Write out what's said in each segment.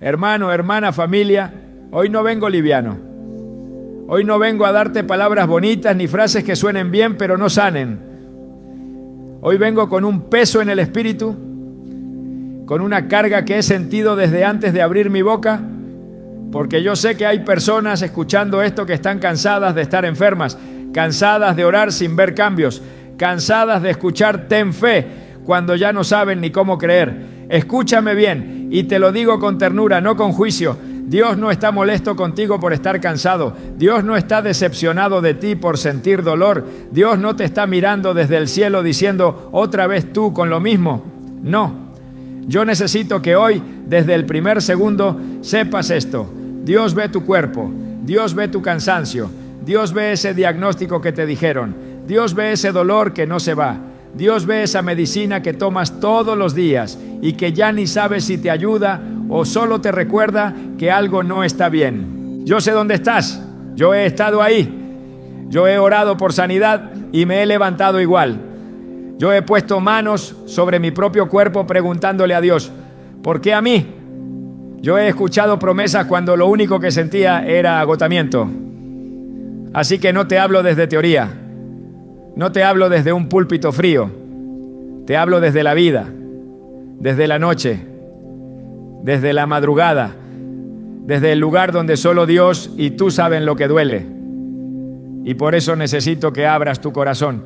Hermano, hermana, familia, hoy no vengo liviano. Hoy no vengo a darte palabras bonitas ni frases que suenen bien pero no sanen. Hoy vengo con un peso en el espíritu, con una carga que he sentido desde antes de abrir mi boca, porque yo sé que hay personas escuchando esto que están cansadas de estar enfermas, cansadas de orar sin ver cambios, cansadas de escuchar ten fe cuando ya no saben ni cómo creer. Escúchame bien y te lo digo con ternura, no con juicio. Dios no está molesto contigo por estar cansado. Dios no está decepcionado de ti por sentir dolor. Dios no te está mirando desde el cielo diciendo otra vez tú con lo mismo. No. Yo necesito que hoy, desde el primer segundo, sepas esto. Dios ve tu cuerpo. Dios ve tu cansancio. Dios ve ese diagnóstico que te dijeron. Dios ve ese dolor que no se va. Dios ve esa medicina que tomas todos los días y que ya ni sabes si te ayuda o solo te recuerda que algo no está bien. Yo sé dónde estás. Yo he estado ahí. Yo he orado por sanidad y me he levantado igual. Yo he puesto manos sobre mi propio cuerpo preguntándole a Dios, ¿por qué a mí? Yo he escuchado promesas cuando lo único que sentía era agotamiento. Así que no te hablo desde teoría. No te hablo desde un púlpito frío. Te hablo desde la vida, desde la noche, desde la madrugada, desde el lugar donde solo Dios y tú saben lo que duele. Y por eso necesito que abras tu corazón,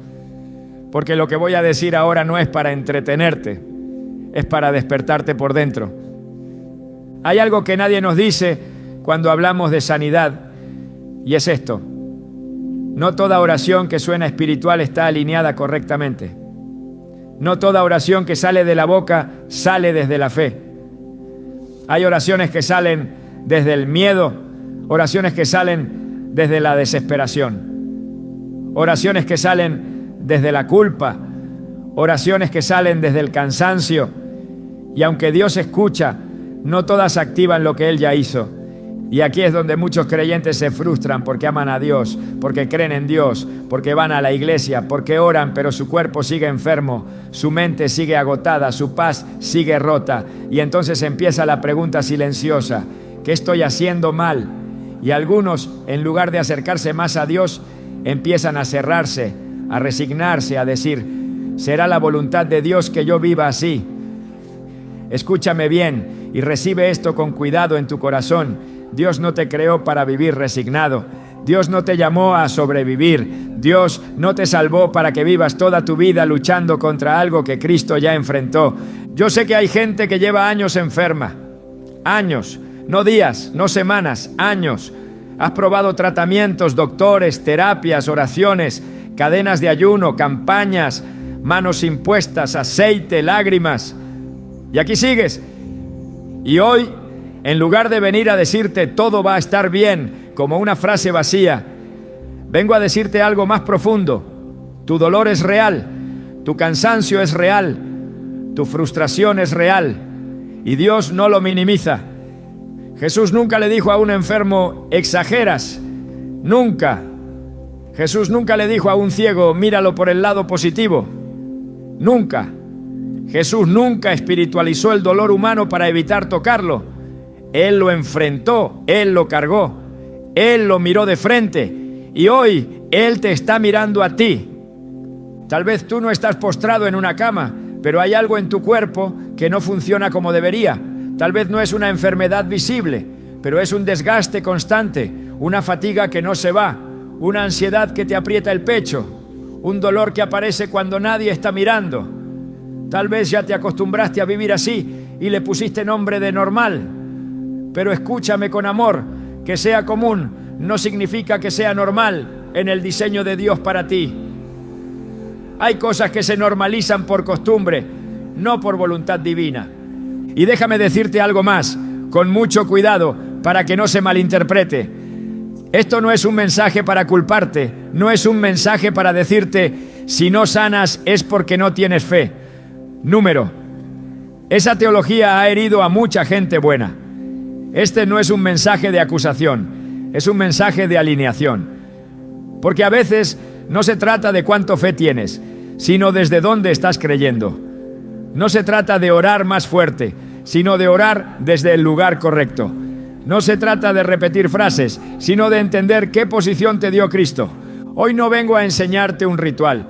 porque lo que voy a decir ahora no es para entretenerte, es para despertarte por dentro. Hay algo que nadie nos dice cuando hablamos de sanidad, y es esto: no toda oración que suena espiritual está alineada correctamente. No toda oración que sale de la boca sale desde la fe. Hay oraciones que salen desde el miedo, oraciones que salen desde la desesperación, oraciones que salen desde la culpa, oraciones que salen desde el cansancio. Y aunque Dios escucha, no todas activan lo que Él ya hizo. Y aquí es donde muchos creyentes se frustran porque aman a Dios, porque creen en Dios, porque van a la iglesia, porque oran, pero su cuerpo sigue enfermo, su mente sigue agotada, su paz sigue rota. Y entonces empieza la pregunta silenciosa: ¿qué estoy haciendo mal? Y algunos, en lugar de acercarse más a Dios, empiezan a cerrarse, a resignarse, a decir: ¿será la voluntad de Dios que yo viva así? Escúchame bien y recibe esto con cuidado en tu corazón. Dios no te creó para vivir resignado. Dios no te llamó a sobrevivir. Dios no te salvó para que vivas toda tu vida luchando contra algo que Cristo ya enfrentó. Yo sé que hay gente que lleva años enferma. Años, no días, no semanas, años. Has probado tratamientos, doctores, terapias, oraciones, cadenas de ayuno, campañas, manos impuestas, aceite, lágrimas. Y aquí sigues. Y hoy, en lugar de venir a decirte todo va a estar bien como una frase vacía, vengo a decirte algo más profundo. Tu dolor es real, tu cansancio es real, tu frustración es real y Dios no lo minimiza. Jesús nunca le dijo a un enfermo: exageras, nunca. Jesús nunca le dijo a un ciego: míralo por el lado positivo, nunca. Jesús nunca espiritualizó el dolor humano para evitar tocarlo. Él lo enfrentó, Él lo cargó, Él lo miró de frente y hoy Él te está mirando a ti. Tal vez tú no estás postrado en una cama, pero hay algo en tu cuerpo que no funciona como debería. Tal vez no es una enfermedad visible, pero es un desgaste constante, una fatiga que no se va, una ansiedad que te aprieta el pecho, un dolor que aparece cuando nadie está mirando. Tal vez ya te acostumbraste a vivir así y le pusiste nombre de normal. Pero escúchame con amor, que sea común no significa que sea normal en el diseño de Dios para ti. Hay cosas que se normalizan por costumbre, no por voluntad divina. Y déjame decirte algo más, con mucho cuidado, para que no se malinterprete. Esto no es un mensaje para culparte, no es un mensaje para decirte: si no sanas es porque no tienes fe. Número. Esa teología ha herido a mucha gente buena. Este no es un mensaje de acusación, es un mensaje de alineación. Porque a veces no se trata de cuánto fe tienes, sino desde dónde estás creyendo. No se trata de orar más fuerte, sino de orar desde el lugar correcto. No se trata de repetir frases, sino de entender qué posición te dio Cristo. Hoy no vengo a enseñarte un ritual.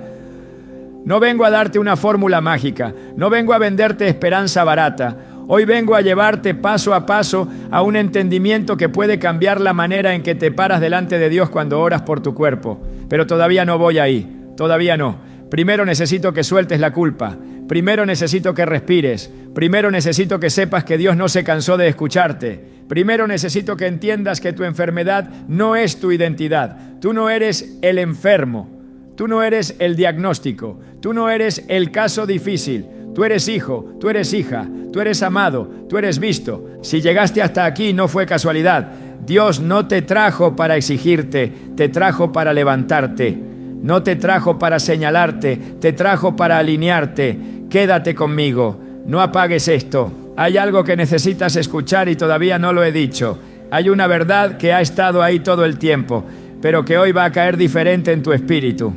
No vengo a darte una fórmula mágica. No vengo a venderte esperanza barata. Hoy vengo a llevarte paso a paso a un entendimiento que puede cambiar la manera en que te paras delante de Dios cuando oras por tu cuerpo. Pero todavía no voy ahí. Todavía no. Primero necesito que sueltes la culpa. Primero necesito que respires. Primero necesito que sepas que Dios no se cansó de escucharte. Primero necesito que entiendas que tu enfermedad no es tu identidad. Tú no eres el enfermo. Tú no eres el diagnóstico. Tú no eres el caso difícil. Tú eres hijo, tú eres hija, tú eres amado, tú eres visto. Si llegaste hasta aquí no fue casualidad. Dios no te trajo para exigirte, te trajo para levantarte. No te trajo para señalarte, te trajo para alinearte. Quédate conmigo, no apagues esto. Hay algo que necesitas escuchar y todavía no lo he dicho. Hay una verdad que ha estado ahí todo el tiempo, pero que hoy va a caer diferente en tu espíritu.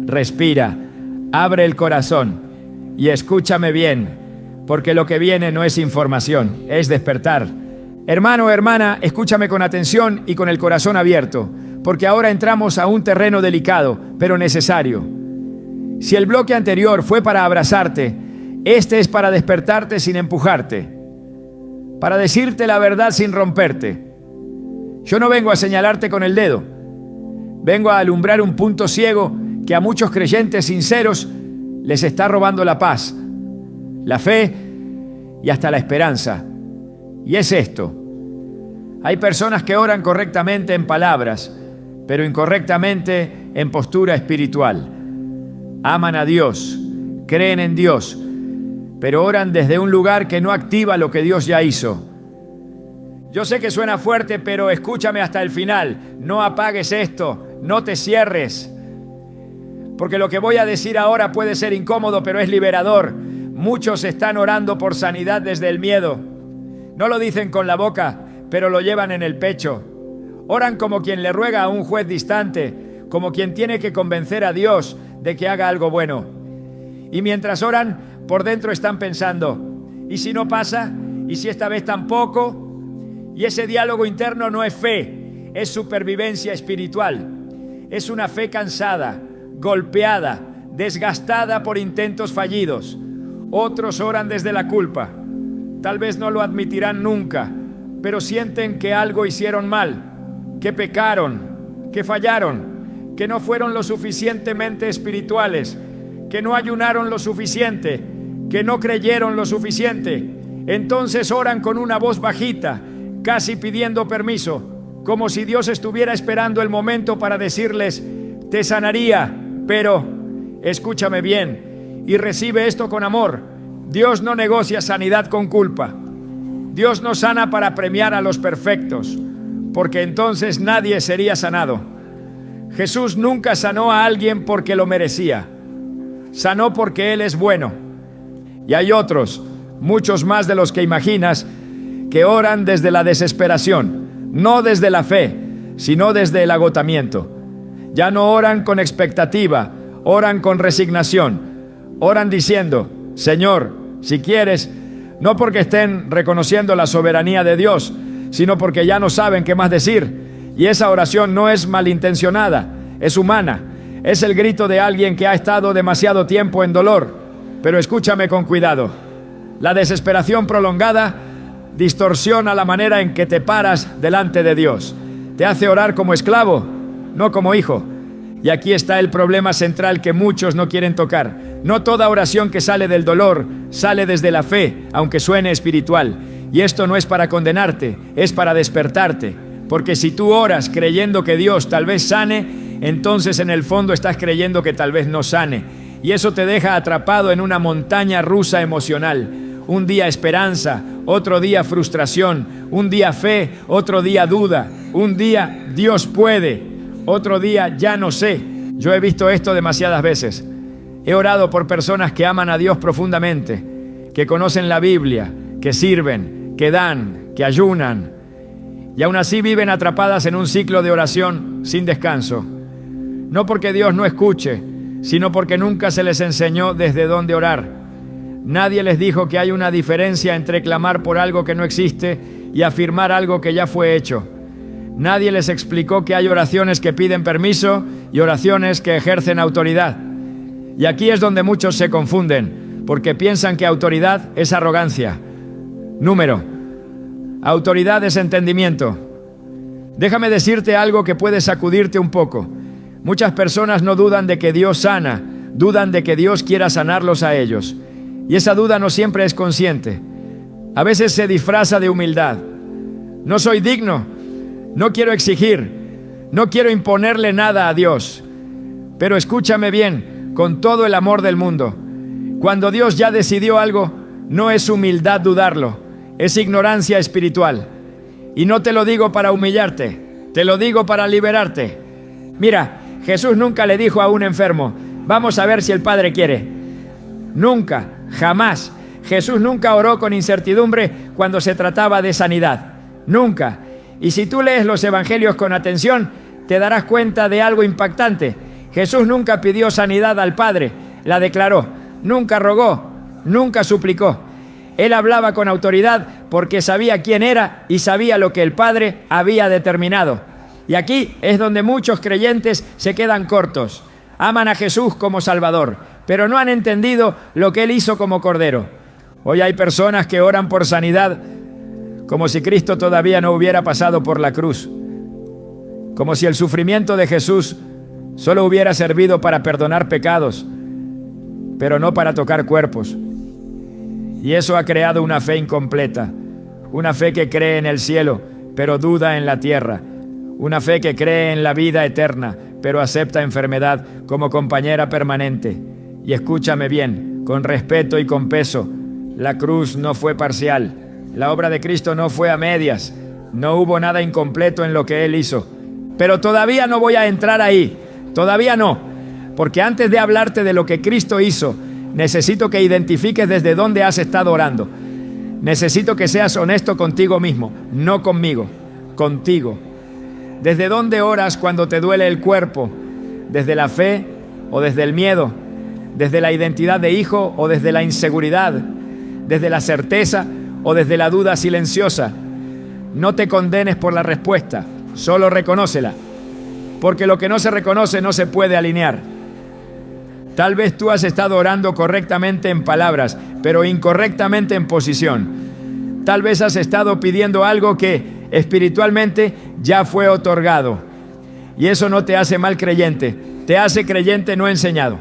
Respira, abre el corazón y escúchame bien, porque lo que viene no es información, es despertar. Hermano o hermana, escúchame con atención y con el corazón abierto, porque ahora entramos a un terreno delicado, pero necesario. Si el bloque anterior fue para abrazarte, este es para despertarte sin empujarte, para decirte la verdad sin romperte. Yo no vengo a señalarte con el dedo, vengo a alumbrar un punto ciego que a muchos creyentes sinceros les está robando la paz, la fe y hasta la esperanza. Y es esto: hay personas que oran correctamente en palabras, pero incorrectamente en postura espiritual. Aman a Dios, creen en Dios, pero oran desde un lugar que no activa lo que Dios ya hizo. Yo sé que suena fuerte, pero escúchame hasta el final. No apagues esto, no te cierres. Porque lo que voy a decir ahora puede ser incómodo, pero es liberador. Muchos están orando por sanidad desde el miedo. No lo dicen con la boca, pero lo llevan en el pecho. Oran como quien le ruega a un juez distante, como quien tiene que convencer a Dios de que haga algo bueno. Y mientras oran, por dentro están pensando: ¿y si no pasa? ¿Y si esta vez tampoco? Y ese diálogo interno no es fe, es supervivencia espiritual. Es una fe cansada, golpeada, desgastada por intentos fallidos. Otros oran desde la culpa. Tal vez no lo admitirán nunca, pero sienten que algo hicieron mal, que pecaron, que fallaron, que no fueron lo suficientemente espirituales, que no ayunaron lo suficiente, que no creyeron lo suficiente. Entonces oran con una voz bajita, casi pidiendo permiso, como si Dios estuviera esperando el momento para decirles: te sanaría, pero escúchame bien y recibe esto con amor. Dios no negocia sanidad con culpa. Dios no sana para premiar a los perfectos, porque entonces nadie sería sanado. Jesús nunca sanó a alguien porque lo merecía. Sanó porque Él es bueno. Y hay otros, muchos más de los que imaginas, que oran desde la desesperación, no desde la fe, sino desde el agotamiento. Ya no oran con expectativa, oran con resignación. Oran diciendo: Señor, si quieres, no porque estén reconociendo la soberanía de Dios, sino porque ya no saben qué más decir. Y esa oración no es malintencionada, es humana. Es el grito de alguien que ha estado demasiado tiempo en dolor. Pero escúchame con cuidado. La desesperación prolongada distorsiona la manera en que te paras delante de Dios. Te hace orar como esclavo, no como hijo. Y aquí está el problema central que muchos no quieren tocar. No toda oración que sale del dolor sale desde la fe, aunque suene espiritual. Y esto no es para condenarte, es para despertarte. Porque si tú oras creyendo que Dios tal vez sane, entonces en el fondo estás creyendo que tal vez no sane. Y eso te deja atrapado en una montaña rusa emocional. Un día esperanza, otro día frustración, un día fe, otro día duda, un día Dios puede, otro día ya no sé. Yo he visto esto demasiadas veces. He orado por personas que aman a Dios profundamente, que conocen la Biblia, que sirven, que dan, que ayunan, y aún así viven atrapadas en un ciclo de oración sin descanso. No porque Dios no escuche, sino porque nunca se les enseñó desde dónde orar. Nadie les dijo que hay una diferencia entre clamar por algo que no existe y afirmar algo que ya fue hecho. Nadie les explicó que hay oraciones que piden permiso y oraciones que ejercen autoridad. Y aquí es donde muchos se confunden, porque piensan que autoridad es arrogancia. Número. Autoridad es entendimiento. Déjame decirte algo que puede sacudirte un poco. Muchas personas no dudan de que Dios sana, dudan de que Dios quiera sanarlos a ellos. Y esa duda no siempre es consciente. A veces se disfraza de humildad. No soy digno, no quiero exigir, no quiero imponerle nada a Dios. Pero escúchame bien, con todo el amor del mundo. Cuando Dios ya decidió algo, no es humildad dudarlo, es ignorancia espiritual. Y no te lo digo para humillarte, te lo digo para liberarte. Mira, Jesús nunca le dijo a un enfermo, vamos a ver si el Padre quiere. Nunca, jamás. Jesús nunca oró con incertidumbre cuando se trataba de sanidad. Nunca. Y si tú lees los evangelios con atención, te darás cuenta de algo impactante. Jesús nunca pidió sanidad al Padre, la declaró. Nunca rogó, nunca suplicó. Él hablaba con autoridad porque sabía quién era y sabía lo que el Padre había determinado. Y aquí es donde muchos creyentes se quedan cortos. Aman a Jesús como Salvador, pero no han entendido lo que Él hizo como Cordero. Hoy hay personas que oran por sanidad como si Cristo todavía no hubiera pasado por la cruz. Como si el sufrimiento de Jesús solo hubiera servido para perdonar pecados, pero no para tocar cuerpos. Y eso ha creado una fe incompleta, una fe que cree en el cielo, pero duda en la tierra, una fe que cree en la vida eterna, pero acepta enfermedad como compañera permanente. Y escúchame bien, con respeto y con peso, la cruz no fue parcial, la obra de Cristo no fue a medias, no hubo nada incompleto en lo que Él hizo. Pero todavía no voy a entrar ahí, todavía no, porque antes de hablarte de lo que Cristo hizo, necesito que identifiques desde dónde has estado orando. Necesito que seas honesto contigo mismo, no conmigo, contigo. ¿Desde dónde oras cuando te duele el cuerpo? ¿Desde la fe o desde el miedo? ¿Desde la identidad de hijo o desde la inseguridad? ¿Desde la certeza o desde la duda silenciosa? No te condenes por la respuesta, solo reconócela, porque lo que no se reconoce no se puede alinear. Tal vez tú has estado orando correctamente en palabras, pero incorrectamente en posición. Tal vez has estado pidiendo algo que espiritualmente ya fue otorgado. Y eso no te hace mal creyente, te hace creyente no enseñado.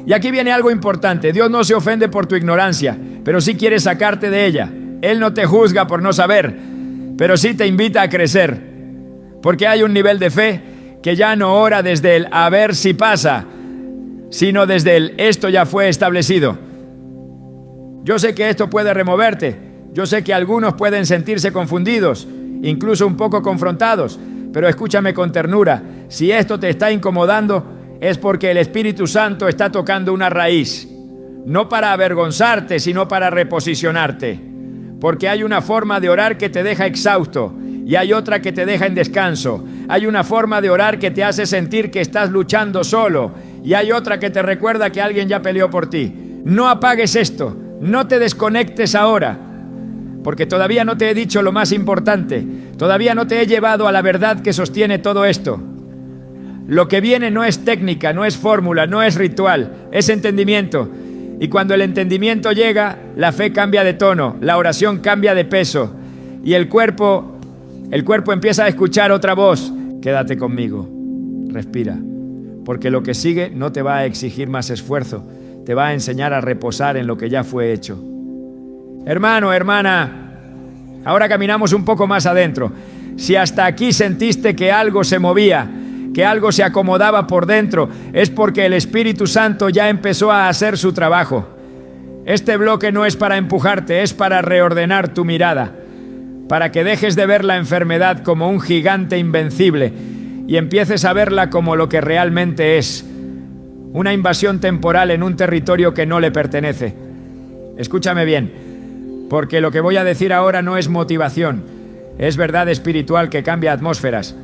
Y aquí viene algo importante. Dios no se ofende por tu ignorancia, pero sí quiere sacarte de ella. Él no te juzga por no saber, pero sí te invita a crecer. Porque hay un nivel de fe que ya no ora desde el a ver si pasa, sino desde el esto ya fue establecido. Yo sé que esto puede removerte. Yo sé que algunos pueden sentirse confundidos, incluso un poco confrontados, pero escúchame con ternura. Si esto te está incomodando, es porque el Espíritu Santo está tocando una raíz. No para avergonzarte, sino para reposicionarte. Porque hay una forma de orar que te deja exhausto y hay otra que te deja en descanso. Hay una forma de orar que te hace sentir que estás luchando solo y hay otra que te recuerda que alguien ya peleó por ti. No apagues esto, no te desconectes ahora, porque todavía no te he dicho lo más importante, todavía no te he llevado a la verdad que sostiene todo esto. Lo que viene no es técnica, no es fórmula, no es ritual, es entendimiento. Y cuando el entendimiento llega, la fe cambia de tono, la oración cambia de peso y el cuerpo empieza a escuchar otra voz. Quédate conmigo, respira, porque lo que sigue no te va a exigir más esfuerzo, te va a enseñar a reposar en lo que ya fue hecho. Hermano, hermana, ahora caminamos un poco más adentro. Si hasta aquí sentiste que algo se movía, que algo se acomodaba por dentro, es porque el Espíritu Santo ya empezó a hacer su trabajo. Este bloque no es para empujarte, es para reordenar tu mirada, para que dejes de ver la enfermedad como un gigante invencible y empieces a verla como lo que realmente es, una invasión temporal en un territorio que no le pertenece. Escúchame bien, porque lo que voy a decir ahora no es motivación, es verdad espiritual que cambia atmósferas.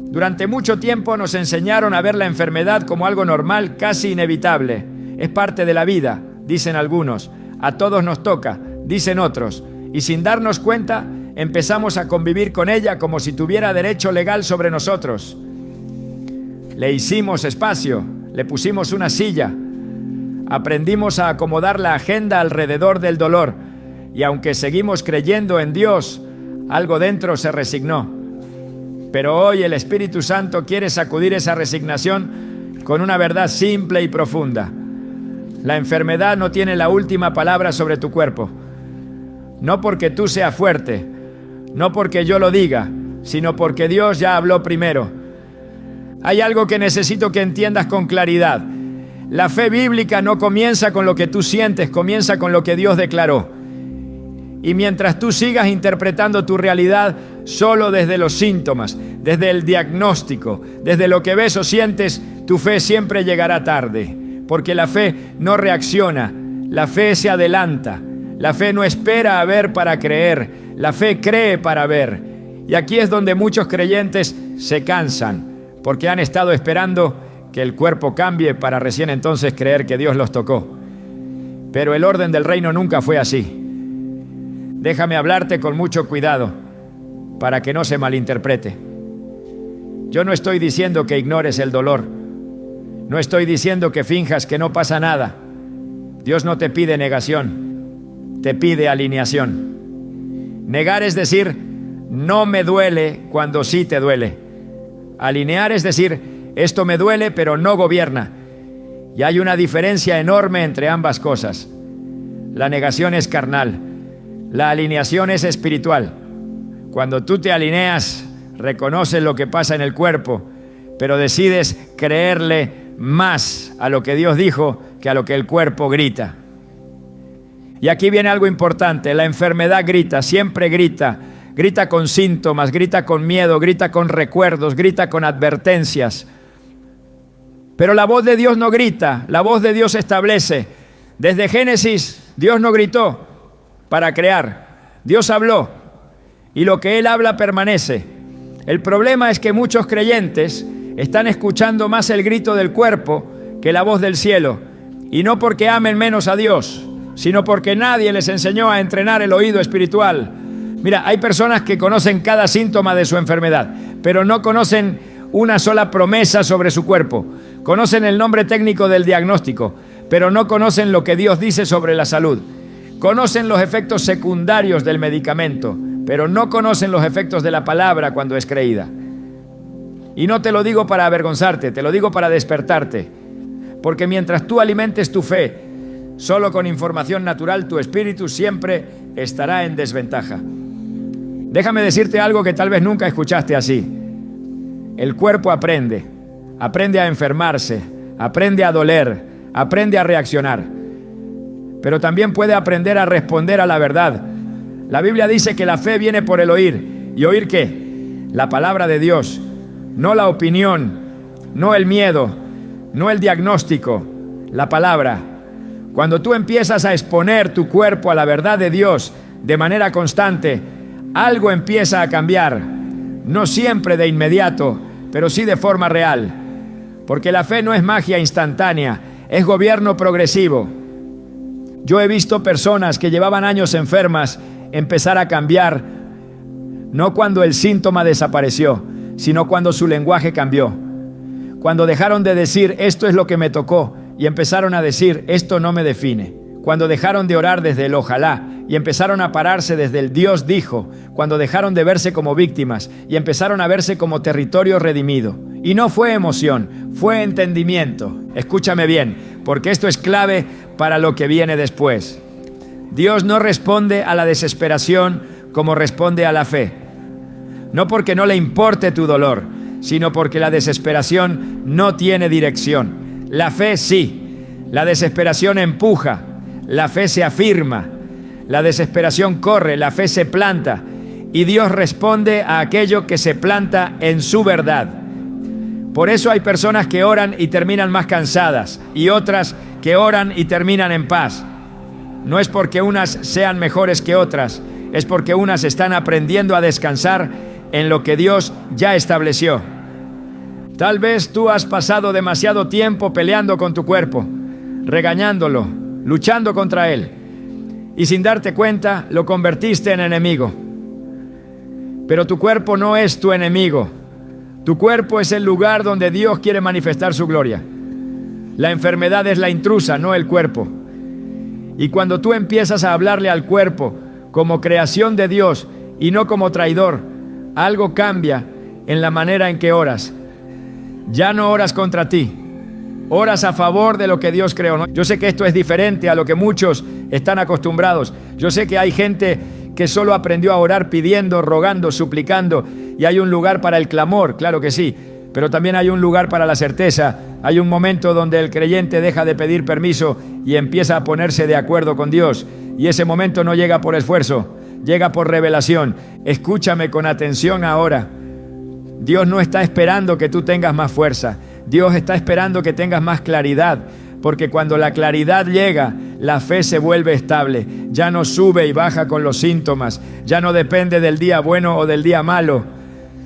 Durante mucho tiempo nos enseñaron a ver la enfermedad como algo normal, casi inevitable. Es parte de la vida, dicen algunos. A todos nos toca, dicen otros. Y sin darnos cuenta, empezamos a convivir con ella como si tuviera derecho legal sobre nosotros. Le hicimos espacio, le pusimos una silla, aprendimos a acomodar la agenda alrededor del dolor, y aunque seguimos creyendo en Dios, algo dentro se resignó. Pero hoy el Espíritu Santo quiere sacudir esa resignación con una verdad simple y profunda. La enfermedad no tiene la última palabra sobre tu cuerpo. No porque tú seas fuerte, no porque yo lo diga, sino porque Dios ya habló primero. Hay algo que necesito que entiendas con claridad. La fe bíblica no comienza con lo que tú sientes, comienza con lo que Dios declaró. Y mientras tú sigas interpretando tu realidad solo desde los síntomas, desde el diagnóstico, desde lo que ves o sientes, tu fe siempre llegará tarde. Porque la fe no reacciona, la fe se adelanta. La fe no espera a ver para creer, la fe cree para ver. Y aquí es donde muchos creyentes se cansan, porque han estado esperando que el cuerpo cambie para recién entonces creer que Dios los tocó. Pero el orden del reino nunca fue así. Déjame hablarte con mucho cuidado para que no se malinterprete. Yo no estoy diciendo que ignores el dolor. No estoy diciendo que finjas que no pasa nada. Dios no te pide negación, te pide alineación. Negar es decir, no me duele cuando sí te duele. Alinear es decir, esto me duele pero no gobierna. Y hay una diferencia enorme entre ambas cosas. La negación es carnal. La alineación es espiritual. Cuando tú te alineas, reconoces lo que pasa en el cuerpo, pero decides creerle más a lo que Dios dijo que a lo que el cuerpo grita. Y aquí viene algo importante. La enfermedad grita, siempre grita. Grita con síntomas, grita con miedo, grita con recuerdos, grita con advertencias. Pero la voz de Dios no grita, la voz de Dios establece. Desde Génesis, Dios no gritó para crear. Dios habló y lo que Él habla permanece. El problema es que muchos creyentes están escuchando más el grito del cuerpo que la voz del cielo. Y no porque amen menos a Dios, sino porque nadie les enseñó a entrenar el oído espiritual. Mira, hay personas que conocen cada síntoma de su enfermedad, pero no conocen una sola promesa sobre su cuerpo. Conocen el nombre técnico del diagnóstico, pero no conocen lo que Dios dice sobre la salud. Conocen los efectos secundarios del medicamento, pero no conocen los efectos de la palabra cuando es creída. Y no te lo digo para avergonzarte, te lo digo para despertarte. Porque mientras tú alimentes tu fe solo con información natural, tu espíritu siempre estará en desventaja. Déjame decirte algo que tal vez nunca escuchaste así. El cuerpo aprende a enfermarse, aprende a doler, aprende a reaccionar. Pero también puede aprender a responder a la verdad. La Biblia dice que la fe viene por el oír. ¿Y oír qué? La palabra de Dios, no la opinión, no el miedo, no el diagnóstico, la palabra. Cuando tú empiezas a exponer tu cuerpo a la verdad de Dios de manera constante, algo empieza a cambiar. No siempre de inmediato, pero sí de forma real. Porque la fe no es magia instantánea, es gobierno progresivo. Yo he visto personas que llevaban años enfermas empezar a cambiar, no cuando el síntoma desapareció, sino cuando su lenguaje cambió. Cuando dejaron de decir, esto es lo que me tocó, y empezaron a decir, esto no me define. Cuando dejaron de orar desde el ojalá, y empezaron a pararse desde el Dios dijo. Cuando dejaron de verse como víctimas, y empezaron a verse como territorio redimido. Y no fue emoción, fue entendimiento. Escúchame bien, porque esto es clave para lo que viene después. Dios no responde a la desesperación como responde a la fe. No porque no le importe tu dolor, sino porque la desesperación no tiene dirección. La fe sí. La desesperación empuja. La fe se afirma. La desesperación corre. La fe se planta. Y Dios responde a aquello que se planta en su verdad. Por eso hay personas que oran y terminan más cansadas, y otras que oran y terminan en paz. No es porque unas sean mejores que otras, es porque unas están aprendiendo a descansar en lo que Dios ya estableció. Tal vez tú has pasado demasiado tiempo peleando con tu cuerpo, regañándolo, luchando contra él. Y sin darte cuenta, lo convertiste en enemigo. Pero tu cuerpo no es tu enemigo. Tu cuerpo es el lugar donde Dios quiere manifestar su gloria. La enfermedad es la intrusa, no el cuerpo. Y cuando tú empiezas a hablarle al cuerpo como creación de Dios y no como traidor, algo cambia en la manera en que oras. Ya no oras contra ti, oras a favor de lo que Dios creó, ¿no? Yo sé que esto es diferente a lo que muchos están acostumbrados. Yo sé que hay gente que solo aprendió a orar pidiendo, rogando, suplicando, y hay un lugar para el clamor, claro que sí, pero también hay un lugar para la certeza. Hay un momento donde el creyente deja de pedir permiso y empieza a ponerse de acuerdo con Dios, y ese momento no llega por esfuerzo, llega por revelación. Escúchame con atención ahora. Dios no está esperando que tú tengas más fuerza. Dios está esperando que tengas más claridad, porque cuando la claridad llega, la fe se vuelve estable. Ya no sube y baja con los síntomas. Ya no depende del día bueno o del día malo.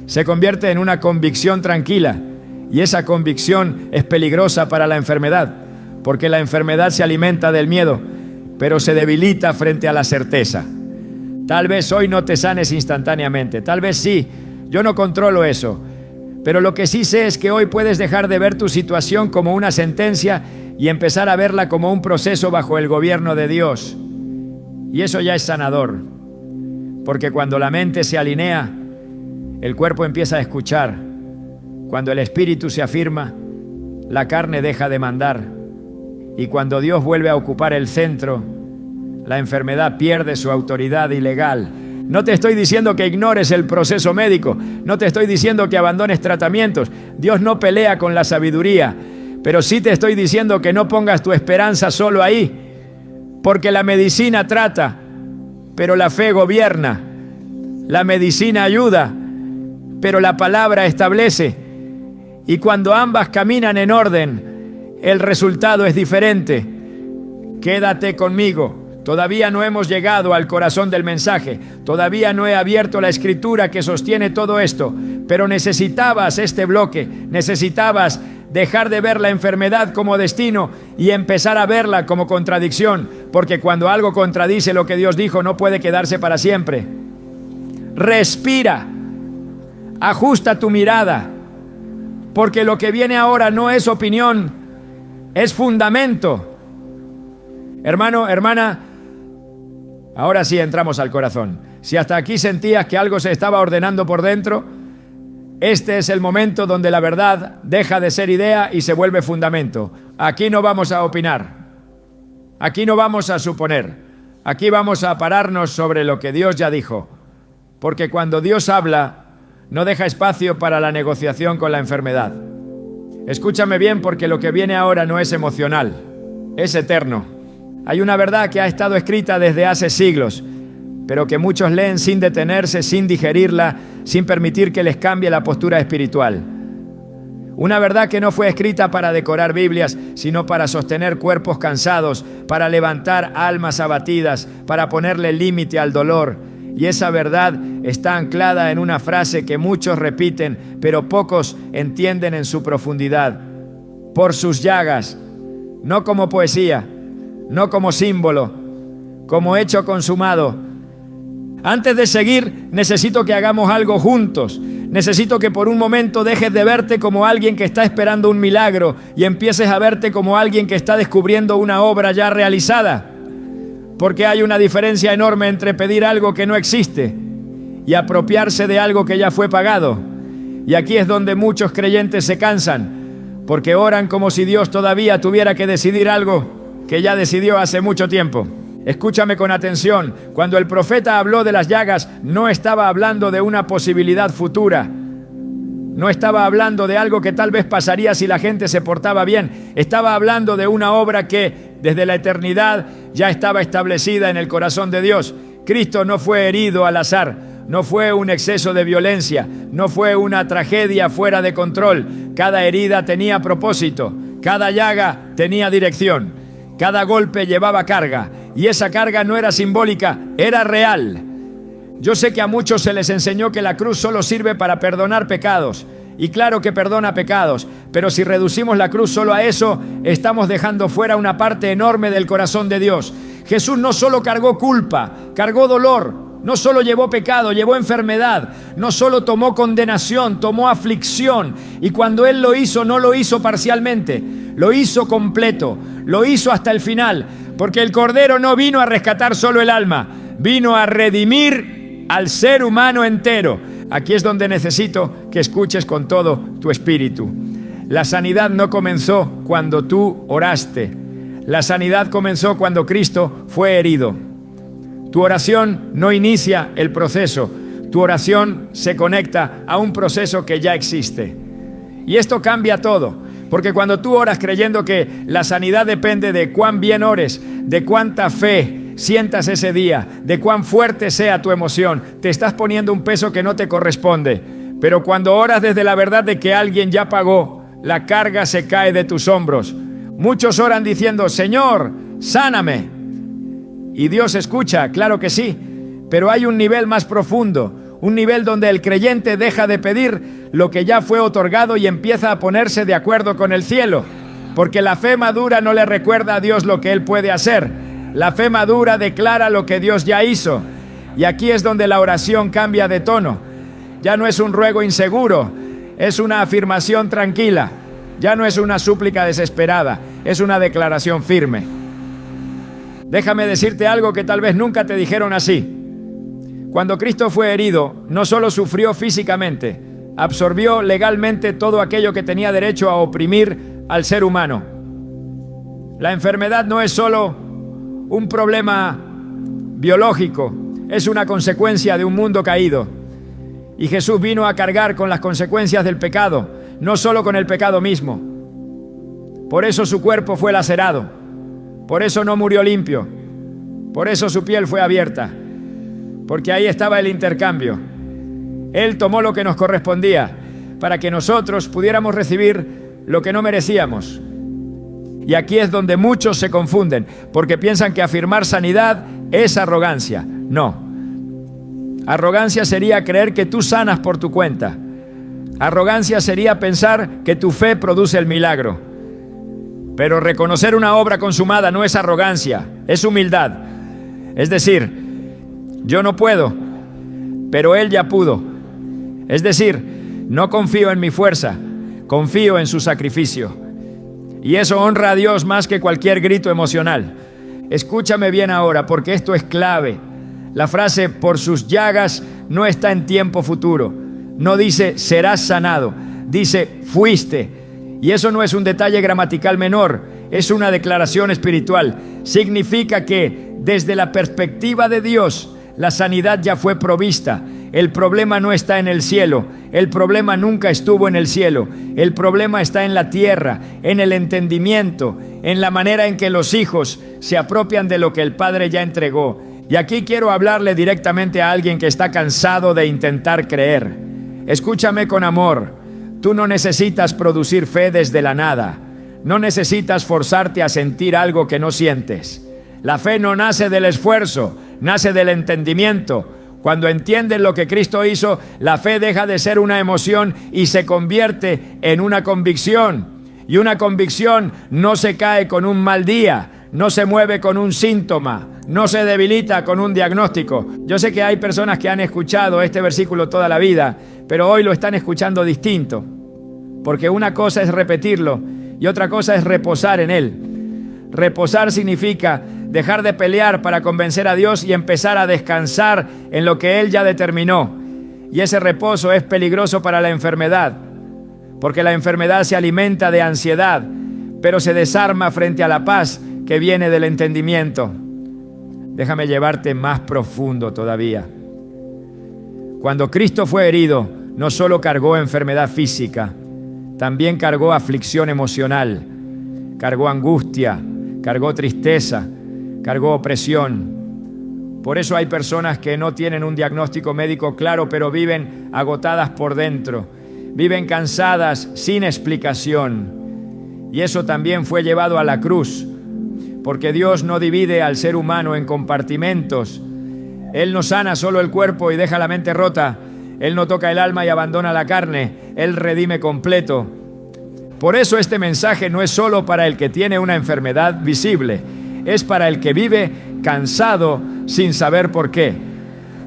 Se convierte en una convicción tranquila, y esa convicción es peligrosa para la enfermedad, porque la enfermedad se alimenta del miedo, pero se debilita frente a la certeza. Tal vez hoy no te sanes instantáneamente, tal vez sí. Yo no controlo eso, pero lo que sí sé es que hoy puedes dejar de ver tu situación como una sentencia y empezar a verla como un proceso bajo el gobierno de Dios. Y eso ya es sanador, porque cuando la mente se alinea, el cuerpo empieza a escuchar. Cuando el espíritu se afirma, la carne deja de mandar. Y cuando Dios vuelve a ocupar el centro, la enfermedad pierde su autoridad ilegal. No te estoy diciendo que ignores el proceso médico, no te estoy diciendo que abandones tratamientos. Dios no pelea con la sabiduría, pero sí te estoy diciendo que no pongas tu esperanza solo ahí, porque la medicina trata, pero la fe gobierna. La medicina ayuda, pero la palabra establece. Y cuando ambas caminan en orden, el resultado es diferente. Quédate conmigo. Todavía no hemos llegado al corazón del mensaje. Todavía no he abierto la escritura que sostiene todo esto. Pero necesitabas este bloque. Necesitabas dejar de ver la enfermedad como destino y empezar a verla como contradicción. Porque cuando algo contradice lo que Dios dijo, no puede quedarse para siempre. Respira. Ajusta tu mirada. Porque lo que viene ahora no es opinión, es fundamento. Hermano, hermana, ahora sí entramos al corazón. Si hasta aquí sentías que algo se estaba ordenando por dentro, este es el momento donde la verdad deja de ser idea y se vuelve fundamento. Aquí no vamos a opinar, aquí no vamos a suponer, aquí vamos a pararnos sobre lo que Dios ya dijo. Porque cuando Dios habla, no deja espacio para la negociación con la enfermedad. Escúchame bien, porque lo que viene ahora no es emocional, es eterno. Hay una verdad que ha estado escrita desde hace siglos, pero que muchos leen sin detenerse, sin digerirla, sin permitir que les cambie la postura espiritual. Una verdad que no fue escrita para decorar Biblias, sino para sostener cuerpos cansados, para levantar almas abatidas, para ponerle límite al dolor. Y esa verdad está anclada en una frase que muchos repiten, pero pocos entienden en su profundidad. Por sus llagas, no como poesía, no como símbolo, como hecho consumado. Antes de seguir, necesito que hagamos algo juntos. Necesito que por un momento dejes de verte como alguien que está esperando un milagro y empieces a verte como alguien que está descubriendo una obra ya realizada. Porque hay una diferencia enorme entre pedir algo que no existe y apropiarse de algo que ya fue pagado. Y aquí es donde muchos creyentes se cansan, porque oran como si Dios todavía tuviera que decidir algo que ya decidió hace mucho tiempo. Escúchame con atención. Cuando el profeta habló de las llagas, no estaba hablando de una posibilidad futura. No estaba hablando de algo que tal vez pasaría si la gente se portaba bien. Estaba hablando de una obra que desde la eternidad ya estaba establecida en el corazón de Dios. Cristo no fue herido al azar, no fue un exceso de violencia, no fue una tragedia fuera de control. Cada herida tenía propósito, cada llaga tenía dirección, cada golpe llevaba carga, y esa carga no era simbólica, era real. Yo sé que a muchos se les enseñó que la cruz solo sirve para perdonar pecados, Y claro que perdona pecados, pero si reducimos la cruz solo a eso, estamos dejando fuera una parte enorme del corazón de Dios. Jesús no solo cargó culpa, cargó dolor, no solo llevó pecado, llevó enfermedad, no solo tomó condenación, tomó aflicción. Y cuando Él lo hizo, no lo hizo parcialmente, lo hizo completo, lo hizo hasta el final, porque el Cordero no vino a rescatar solo el alma, vino a redimir al ser humano entero. Aquí es donde necesito que escuches con todo tu espíritu. La sanidad no comenzó cuando tú oraste. La sanidad comenzó cuando Cristo fue herido. Tu oración no inicia el proceso. Tu oración se conecta a un proceso que ya existe. Y esto cambia todo, porque cuando tú oras creyendo que la sanidad depende de cuán bien ores, de cuánta fe sientas ese día, de cuán fuerte sea tu emoción, te estás poniendo un peso que no te corresponde. Pero cuando oras desde la verdad de que alguien ya pagó, la carga se cae de tus hombros. Muchos oran diciendo: Señor, sáname. Y Dios escucha, claro que sí, pero hay un nivel más profundo, un nivel donde el creyente deja de pedir lo que ya fue otorgado y empieza a ponerse de acuerdo con el cielo, porque la fe madura no le recuerda a Dios lo que Él puede hacer. La fe madura declara lo que Dios ya hizo. Y aquí es donde la oración cambia de tono. Ya no es un ruego inseguro, es una afirmación tranquila. Ya no es una súplica desesperada, es una declaración firme. Déjame decirte algo que tal vez nunca te dijeron así. Cuando Cristo fue herido, no solo sufrió físicamente, absorbió legalmente todo aquello que tenía derecho a oprimir al ser humano. La enfermedad no es solo un problema biológico, es una consecuencia de un mundo caído. Y Jesús vino a cargar con las consecuencias del pecado, no solo con el pecado mismo. Por eso su cuerpo fue lacerado, por eso no murió limpio, por eso su piel fue abierta, porque ahí estaba el intercambio. Él tomó lo que nos correspondía para que nosotros pudiéramos recibir lo que no merecíamos. Y aquí es donde muchos se confunden, porque piensan que afirmar sanidad es arrogancia. No. Arrogancia sería creer que tú sanas por tu cuenta. Arrogancia sería pensar que tu fe produce el milagro. Pero reconocer una obra consumada no es arrogancia, es humildad. Es decir, yo no puedo, pero Él ya pudo. Es decir, no confío en mi fuerza, confío en su sacrificio. Y eso honra a Dios más que cualquier grito emocional. Escúchame bien ahora, porque esto es clave. La frase "por sus llagas" no está en tiempo futuro. No dice "serás sanado", dice "fuiste". Y eso no es un detalle gramatical menor, es una declaración espiritual. Significa que desde la perspectiva de Dios, la sanidad ya fue provista. El problema no está en el cielo, el problema nunca estuvo en el cielo, el problema está en la tierra, en el entendimiento, en la manera en que los hijos se apropian de lo que el Padre ya entregó. Y aquí quiero hablarle directamente a alguien que está cansado de intentar creer. Escúchame con amor, tú no necesitas producir fe desde la nada, no necesitas forzarte a sentir algo que no sientes. La fe no nace del esfuerzo, nace del entendimiento. Cuando entiendes lo que Cristo hizo, la fe deja de ser una emoción y se convierte en una convicción. Y una convicción no se cae con un mal día, no se mueve con un síntoma, no se debilita con un diagnóstico. Yo sé que hay personas que han escuchado este versículo toda la vida, pero hoy lo están escuchando distinto. Porque una cosa es repetirlo y otra cosa es reposar en él. Reposar significa dejar de pelear para convencer a Dios y empezar a descansar en lo que Él ya determinó. Y ese reposo es peligroso para la enfermedad, porque la enfermedad se alimenta de ansiedad, pero se desarma frente a la paz que viene del entendimiento. Déjame llevarte más profundo todavía. Cuando Cristo fue herido, no solo cargó enfermedad física, también cargó aflicción emocional, cargó angustia, cargó tristeza, cargó opresión. Por eso hay personas que no tienen un diagnóstico médico claro, pero viven agotadas por dentro, viven cansadas sin explicación. Y eso también fue llevado a la cruz, porque Dios no divide al ser humano en compartimentos. Él no sana solo el cuerpo y deja la mente rota. Él no toca el alma y abandona la carne. Él redime completo. Por eso este mensaje no es solo para el que tiene una enfermedad visible. Es para el que vive cansado sin saber por qué.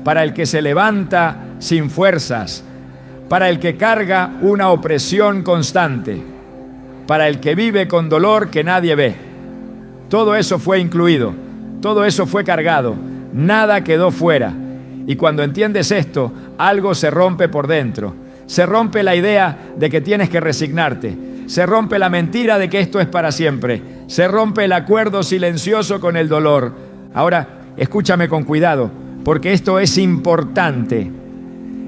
Para el que se levanta sin fuerzas. Para el que carga una opresión constante. Para el que vive con dolor que nadie ve. Todo eso fue incluido. Todo eso fue cargado. Nada quedó fuera. Y cuando entiendes esto, algo se rompe por dentro. Se rompe la idea de que tienes que resignarte. Se rompe la mentira de que esto es para siempre. Se rompe el acuerdo silencioso con el dolor. Ahora, escúchame con cuidado, porque esto es importante.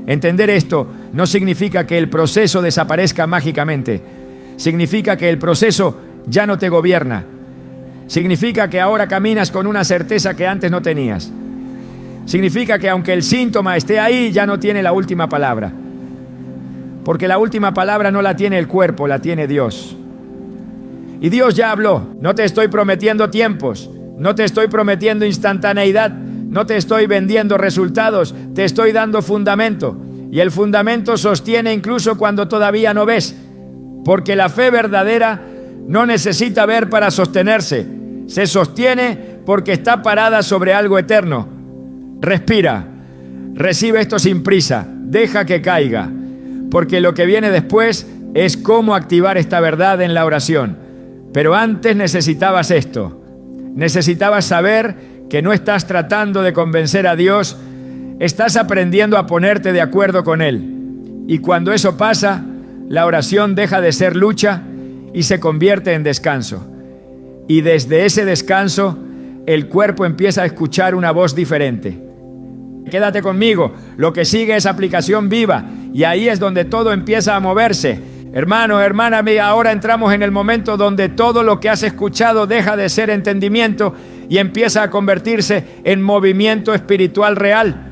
Entender esto no significa que el proceso desaparezca mágicamente. Significa que el proceso ya no te gobierna. Significa que ahora caminas con una certeza que antes no tenías. Significa que aunque el síntoma esté ahí, ya no tiene la última palabra. Porque la última palabra no la tiene el cuerpo, la tiene Dios. Y Dios ya habló. No te estoy prometiendo tiempos, no te estoy prometiendo instantaneidad, no te estoy vendiendo resultados, te estoy dando fundamento. Y el fundamento sostiene incluso cuando todavía no ves. Porque la fe verdadera no necesita ver para sostenerse. Se sostiene porque está parada sobre algo eterno. Respira, recibe esto sin prisa, deja que caiga. Porque lo que viene después es cómo activar esta verdad en la oración. Pero antes necesitabas esto. Necesitabas saber que no estás tratando de convencer a Dios, estás aprendiendo a ponerte de acuerdo con Él. Y cuando eso pasa, la oración deja de ser lucha y se convierte en descanso. Y desde ese descanso, el cuerpo empieza a escuchar una voz diferente. Quédate conmigo, lo que sigue es aplicación viva y ahí es donde todo empieza a moverse. Hermano, hermana mía, ahora entramos en el momento donde todo lo que has escuchado deja de ser entendimiento y empieza a convertirse en movimiento espiritual real.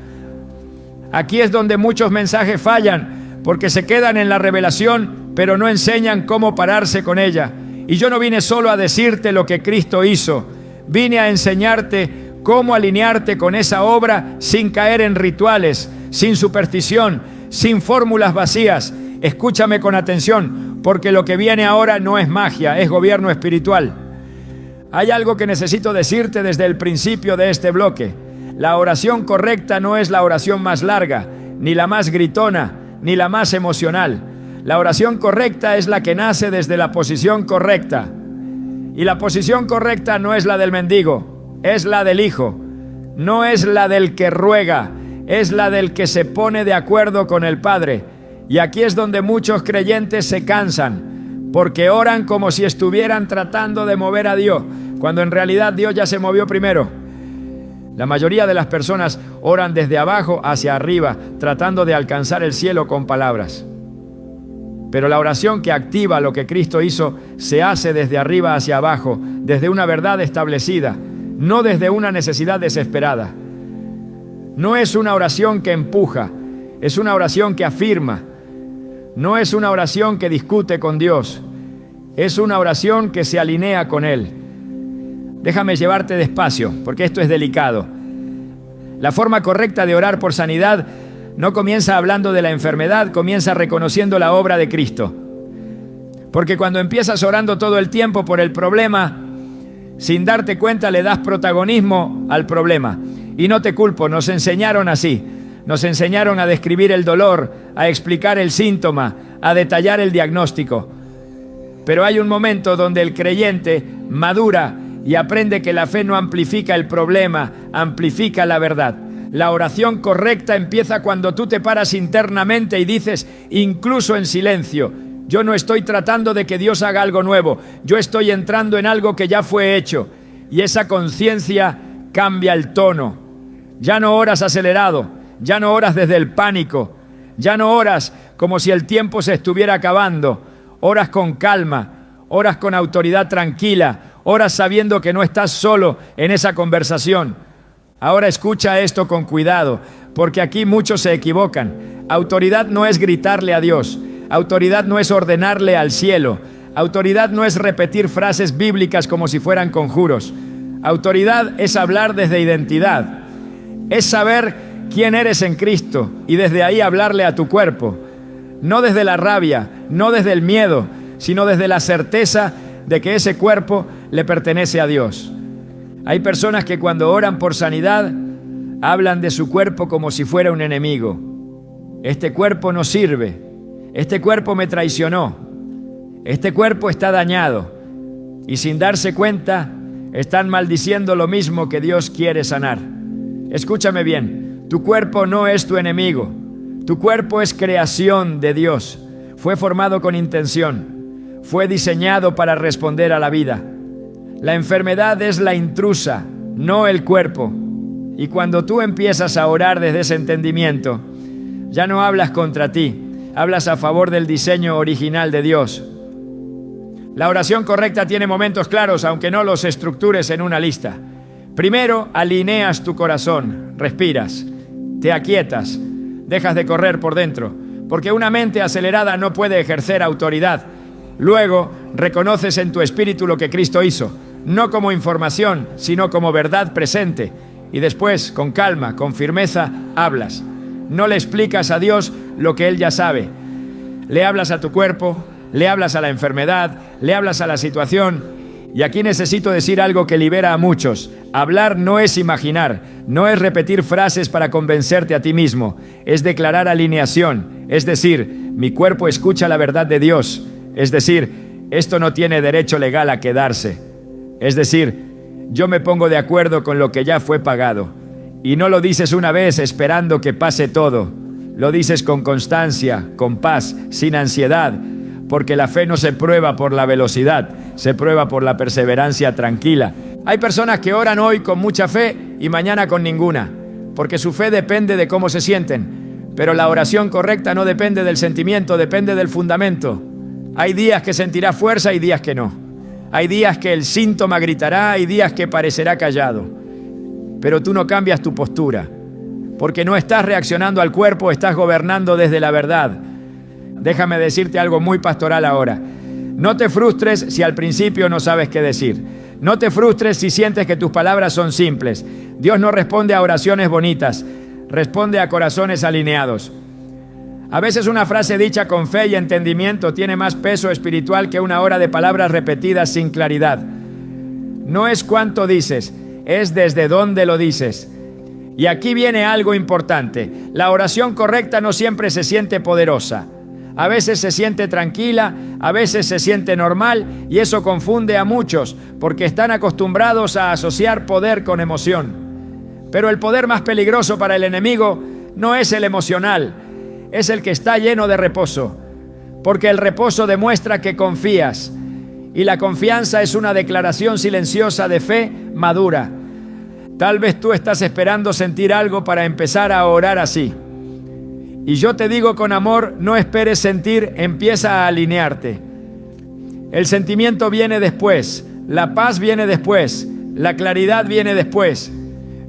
Aquí es donde muchos mensajes fallan porque se quedan en la revelación pero no enseñan cómo pararse con ella. Y yo no vine solo a decirte lo que Cristo hizo, vine a enseñarte cómo alinearte con esa obra sin caer en rituales, sin superstición, sin fórmulas vacías. Escúchame con atención, porque lo que viene ahora no es magia, es gobierno espiritual. Hay algo que necesito decirte desde el principio de este bloque. La oración correcta no es la oración más larga, ni la más gritona, ni la más emocional. La oración correcta es la que nace desde la posición correcta. Y la posición correcta no es la del mendigo, es la del hijo. No es la del que ruega, es la del que se pone de acuerdo con el Padre. Y aquí es donde muchos creyentes se cansan, porque oran como si estuvieran tratando de mover a Dios, cuando en realidad Dios ya se movió primero. La mayoría de las personas oran desde abajo hacia arriba, tratando de alcanzar el cielo con palabras. Pero la oración que activa lo que Cristo hizo se hace desde arriba hacia abajo, desde una verdad establecida, no desde una necesidad desesperada. No es una oración que empuja, es una oración que afirma. No es una oración que discute con Dios, es una oración que se alinea con Él. Déjame llevarte despacio, porque esto es delicado. La forma correcta de orar por sanidad no comienza hablando de la enfermedad, comienza reconociendo la obra de Cristo. Porque cuando empiezas orando todo el tiempo por el problema, sin darte cuenta le das protagonismo al problema. Y no te culpo, nos enseñaron así. Nos enseñaron a describir el dolor, a explicar el síntoma, a detallar el diagnóstico. Pero hay un momento donde el creyente madura y aprende que la fe no amplifica el problema, amplifica la verdad. La oración correcta empieza cuando tú te paras internamente y dices, incluso en silencio, yo no estoy tratando de que Dios haga algo nuevo, yo estoy entrando en algo que ya fue hecho. Y esa conciencia cambia el tono. Ya no oras acelerado, ya no oras desde el pánico, ya no oras como si el tiempo se estuviera acabando. Oras con calma, oras con autoridad tranquila, oras sabiendo que no estás solo en esa conversación. Ahora escucha esto con cuidado, porque aquí muchos se equivocan. Autoridad no es gritarle a Dios, autoridad no es ordenarle al cielo, autoridad no es repetir frases bíblicas como si fueran conjuros. Autoridad es hablar desde identidad, es saber quién eres en Cristo y desde ahí hablarle a tu cuerpo. No desde la rabia, no desde el miedo, sino desde la certeza de que ese cuerpo le pertenece a Dios. Hay personas que cuando oran por sanidad hablan de su cuerpo como si fuera un enemigo. Este cuerpo no sirve, este cuerpo me traicionó, este cuerpo está dañado, y sin darse cuenta están maldiciendo lo mismo que Dios quiere sanar. Escúchame bien, tu cuerpo no es tu enemigo, tu cuerpo es creación de Dios, fue formado con intención, fue diseñado para responder a la vida. La enfermedad es la intrusa, no el cuerpo. Y cuando tú empiezas a orar desde ese entendimiento, ya no hablas contra ti, hablas a favor del diseño original de Dios. La oración correcta tiene momentos claros, aunque no los estructures en una lista. Primero, alineas tu corazón, respiras, te aquietas, dejas de correr por dentro, porque una mente acelerada no puede ejercer autoridad. Luego, reconoces en tu espíritu lo que Cristo hizo, no como información, sino como verdad presente. Y después, con calma, con firmeza, hablas. No le explicas a Dios lo que Él ya sabe. Le hablas a tu cuerpo, le hablas a la enfermedad, le hablas a la situación. Y aquí necesito decir algo que libera a muchos. Hablar no es imaginar, no es repetir frases para convencerte a ti mismo. Es declarar alineación, es decir, mi cuerpo escucha la verdad de Dios. Es decir, esto no tiene derecho legal a quedarse. Es decir, yo me pongo de acuerdo con lo que ya fue pagado. Y no lo dices una vez esperando que pase todo. Lo dices con constancia, con paz, sin ansiedad, porque la fe no se prueba por la velocidad, se prueba por la perseverancia tranquila. Hay personas que oran hoy con mucha fe y mañana con ninguna, porque su fe depende de cómo se sienten. Pero la oración correcta no depende del sentimiento, depende del fundamento. Hay días que sentirás fuerza y días que no. Hay días que el síntoma gritará y días que parecerá callado. Pero tú no cambias tu postura, porque no estás reaccionando al cuerpo, estás gobernando desde la verdad. Déjame decirte algo muy pastoral ahora. No te frustres si al principio no sabes qué decir. No te frustres si sientes que tus palabras son simples. Dios no responde a oraciones bonitas, responde a corazones alineados. A veces una frase dicha con fe y entendimiento tiene más peso espiritual que una hora de palabras repetidas sin claridad. No es cuánto dices, es desde dónde lo dices. Y aquí viene algo importante. La oración correcta no siempre se siente poderosa. A veces se siente tranquila, a veces se siente normal, y eso confunde a muchos porque están acostumbrados a asociar poder con emoción. Pero el poder más peligroso para el enemigo no es el emocional, es el que está lleno de reposo, porque el reposo demuestra que confías, y la confianza es una declaración silenciosa de fe madura. Tal vez tú estás esperando sentir algo para empezar a orar así. Y yo te digo con amor, no esperes sentir, empieza a alinearte. El sentimiento viene después, la paz viene después, la claridad viene después.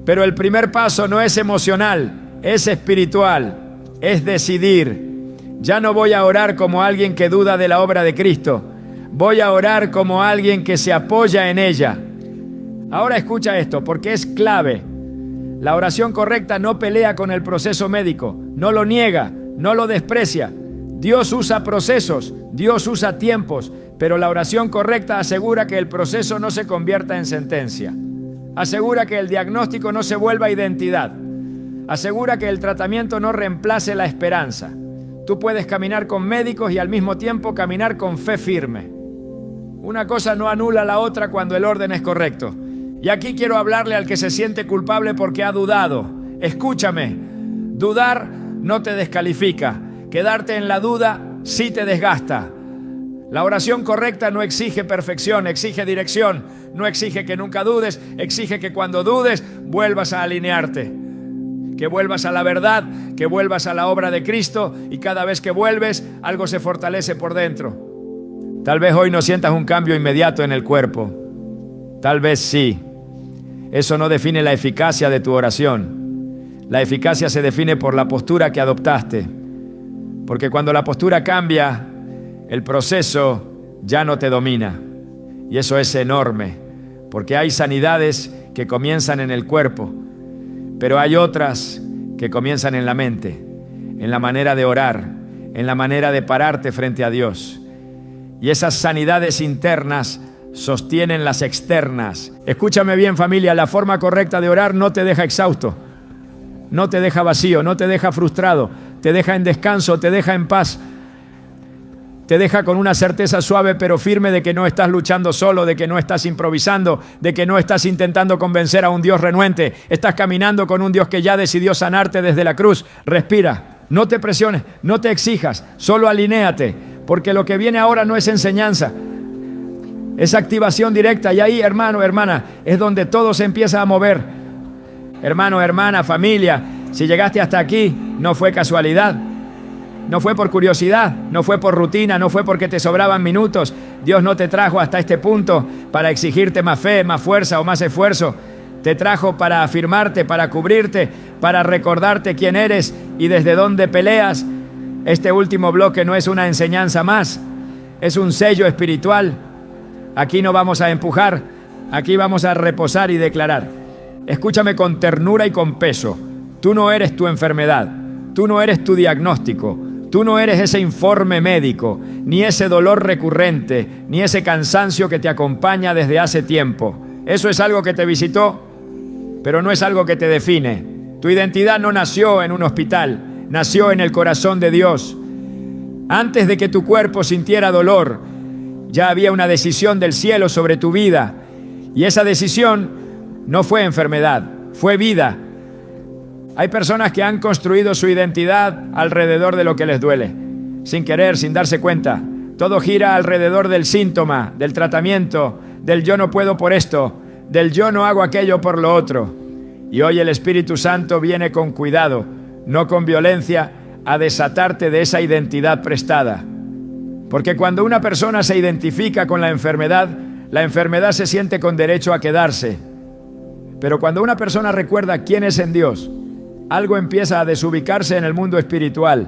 Pero el primer paso no es emocional, es espiritual, es decidir. Ya no voy a orar como alguien que duda de la obra de Cristo, voy a orar como alguien que se apoya en ella. Ahora escucha esto, porque es clave. La oración correcta no pelea con el proceso médico, no lo niega, no lo desprecia. Dios usa procesos, Dios usa tiempos, pero la oración correcta asegura que el proceso no se convierta en sentencia. Asegura que el diagnóstico no se vuelva identidad. Asegura que el tratamiento no reemplace la esperanza. Tú puedes caminar con médicos y al mismo tiempo caminar con fe firme. Una cosa no anula la otra cuando el orden es correcto. Y aquí quiero hablarle al que se siente culpable porque ha dudado. Escúchame, dudar no te descalifica. Quedarte en la duda sí te desgasta. La oración correcta no exige perfección, exige dirección. No exige que nunca dudes, exige que cuando dudes vuelvas a alinearte. Que vuelvas a la verdad, que vuelvas a la obra de Cristo, y cada vez que vuelves algo se fortalece por dentro. Tal vez hoy no sientas un cambio inmediato en el cuerpo. Tal vez sí. Eso no define la eficacia de tu oración. La eficacia se define por la postura que adoptaste. Porque cuando la postura cambia, el proceso ya no te domina. Y eso es enorme, porque hay sanidades que comienzan en el cuerpo, pero hay otras que comienzan en la mente, en la manera de orar, en la manera de pararte frente a Dios. Y esas sanidades internas sostienen las externas. Escúchame bien, familia, la forma correcta de orar no te deja exhausto, no te deja vacío, no te deja frustrado, te deja en descanso, te deja en paz, te deja con una certeza suave pero firme de que no estás luchando solo, de que no estás improvisando, de que no estás intentando convencer a un Dios renuente. Estás caminando con un Dios que ya decidió sanarte desde la cruz. Respira, no te presiones, no te exijas, solo alinéate, porque lo que viene ahora no es enseñanza, es activación directa. Y ahí, hermano, hermana, es donde todo se empieza a mover. Hermano, hermana, familia, si llegaste hasta aquí, no fue casualidad. No fue por curiosidad, no fue por rutina, no fue porque te sobraban minutos. Dios no te trajo hasta este punto para exigirte más fe, más fuerza o más esfuerzo. Te trajo para afirmarte, para cubrirte, para recordarte quién eres y desde dónde peleas. Este último bloque no es una enseñanza más, es un sello espiritual. Aquí no vamos a empujar, aquí vamos a reposar y declarar. Escúchame con ternura y con peso. Tú no eres tu enfermedad, tú no eres tu diagnóstico. Tú no eres ese informe médico, ni ese dolor recurrente, ni ese cansancio que te acompaña desde hace tiempo. Eso es algo que te visitó, pero no es algo que te define. Tu identidad no nació en un hospital, nació en el corazón de Dios. Antes de que tu cuerpo sintiera dolor, ya había una decisión del cielo sobre tu vida. Y esa decisión no fue enfermedad, fue vida. Hay personas que han construido su identidad alrededor de lo que les duele, sin querer, sin darse cuenta. Todo gira alrededor del síntoma, del tratamiento, del yo no puedo por esto, del yo no hago aquello por lo otro. Y hoy el Espíritu Santo viene con cuidado, no con violencia, a desatarte de esa identidad prestada. Porque cuando una persona se identifica con la enfermedad se siente con derecho a quedarse. Pero cuando una persona recuerda quién es en Dios, algo empieza a desubicarse en el mundo espiritual.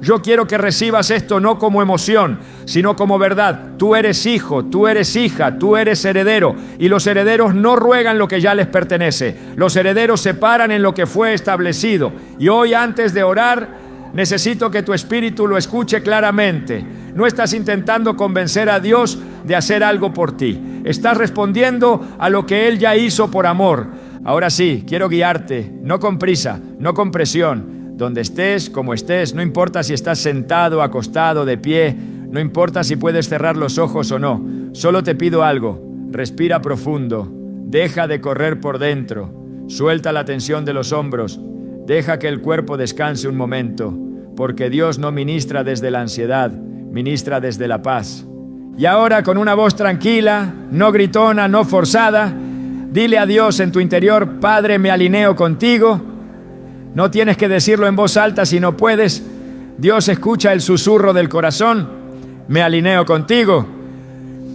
Yo quiero que recibas esto no como emoción, sino como verdad. Tú eres hijo, tú eres hija, tú eres heredero. Y los herederos no ruegan lo que ya les pertenece. Los herederos se paran en lo que fue establecido. Y hoy, antes de orar, necesito que tu espíritu lo escuche claramente. No estás intentando convencer a Dios de hacer algo por ti. Estás respondiendo a lo que Él ya hizo por amor. Ahora sí, quiero guiarte, no con prisa, no con presión. Donde estés, como estés, no importa si estás sentado, acostado, de pie, no importa si puedes cerrar los ojos o no. Solo te pido algo, respira profundo, deja de correr por dentro, suelta la tensión de los hombros, deja que el cuerpo descanse un momento, porque Dios no ministra desde la ansiedad, ministra desde la paz. Y ahora, con una voz tranquila, no gritona, no forzada, dile a Dios en tu interior: Padre, me alineo contigo. No tienes que decirlo en voz alta si no puedes. Dios escucha el susurro del corazón. Me alineo contigo.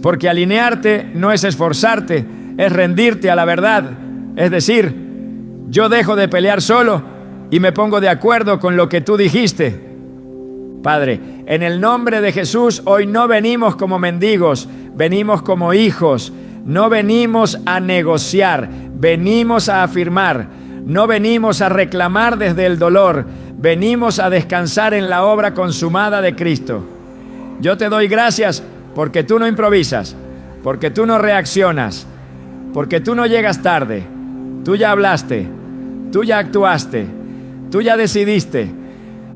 Porque alinearte no es esforzarte, es rendirte a la verdad. Es decir, yo dejo de pelear solo y me pongo de acuerdo con lo que tú dijiste. Padre, en el nombre de Jesús, hoy no venimos como mendigos, venimos como hijos. No venimos a negociar, venimos a afirmar. No venimos a reclamar desde el dolor, venimos a descansar en la obra consumada de Cristo. Yo te doy gracias porque tú no improvisas, porque tú no reaccionas, porque tú no llegas tarde. Tú ya hablaste, tú ya actuaste, tú ya decidiste.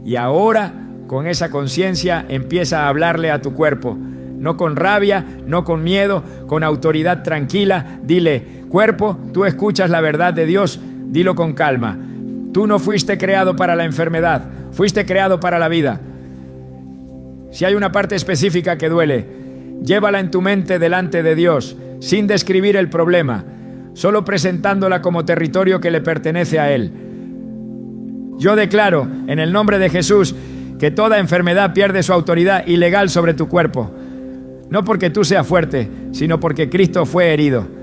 Y ahora, con esa conciencia, empieza a hablarle a tu cuerpo. No con rabia, no con miedo, con autoridad tranquila. Dile: cuerpo, tú escuchas la verdad de Dios. Dilo con calma. Tú no fuiste creado para la enfermedad, fuiste creado para la vida. Si hay una parte específica que duele, llévala en tu mente delante de Dios, sin describir el problema, solo presentándola como territorio que le pertenece a Él. Yo declaro, en el nombre de Jesús, que toda enfermedad pierde su autoridad ilegal sobre tu cuerpo. No porque tú seas fuerte, sino porque Cristo fue herido.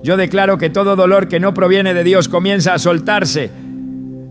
Yo declaro que todo dolor que no proviene de Dios comienza a soltarse.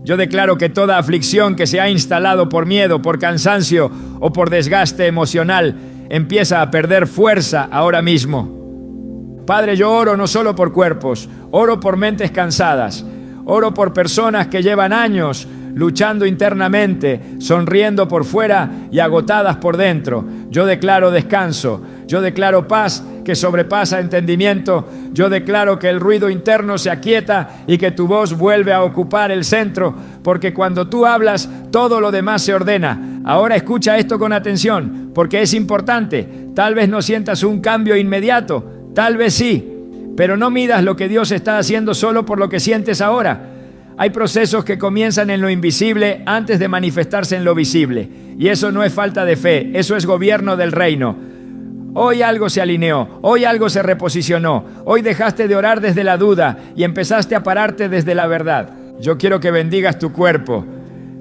Yo declaro que toda aflicción que se ha instalado por miedo, por cansancio o por desgaste emocional empieza a perder fuerza ahora mismo. Padre, yo oro no solo por cuerpos, oro por mentes cansadas, Oro por personas que llevan años luchando internamente, sonriendo por fuera y agotadas por dentro. Yo declaro descanso, yo declaro paz que sobrepasa entendimiento, yo declaro que el ruido interno se aquieta y que tu voz vuelve a ocupar el centro, porque cuando tú hablas, todo lo demás se ordena. Ahora escucha esto con atención, porque es importante. Tal vez no sientas un cambio inmediato, tal vez sí, pero no midas lo que Dios está haciendo solo por lo que sientes ahora. Hay procesos que comienzan en lo invisible antes de manifestarse en lo visible. Y eso no es falta de fe, eso es gobierno del reino. Hoy algo se alineó, hoy algo se reposicionó, hoy dejaste de orar desde la duda y empezaste a pararte desde la verdad. Yo quiero que bendigas tu cuerpo.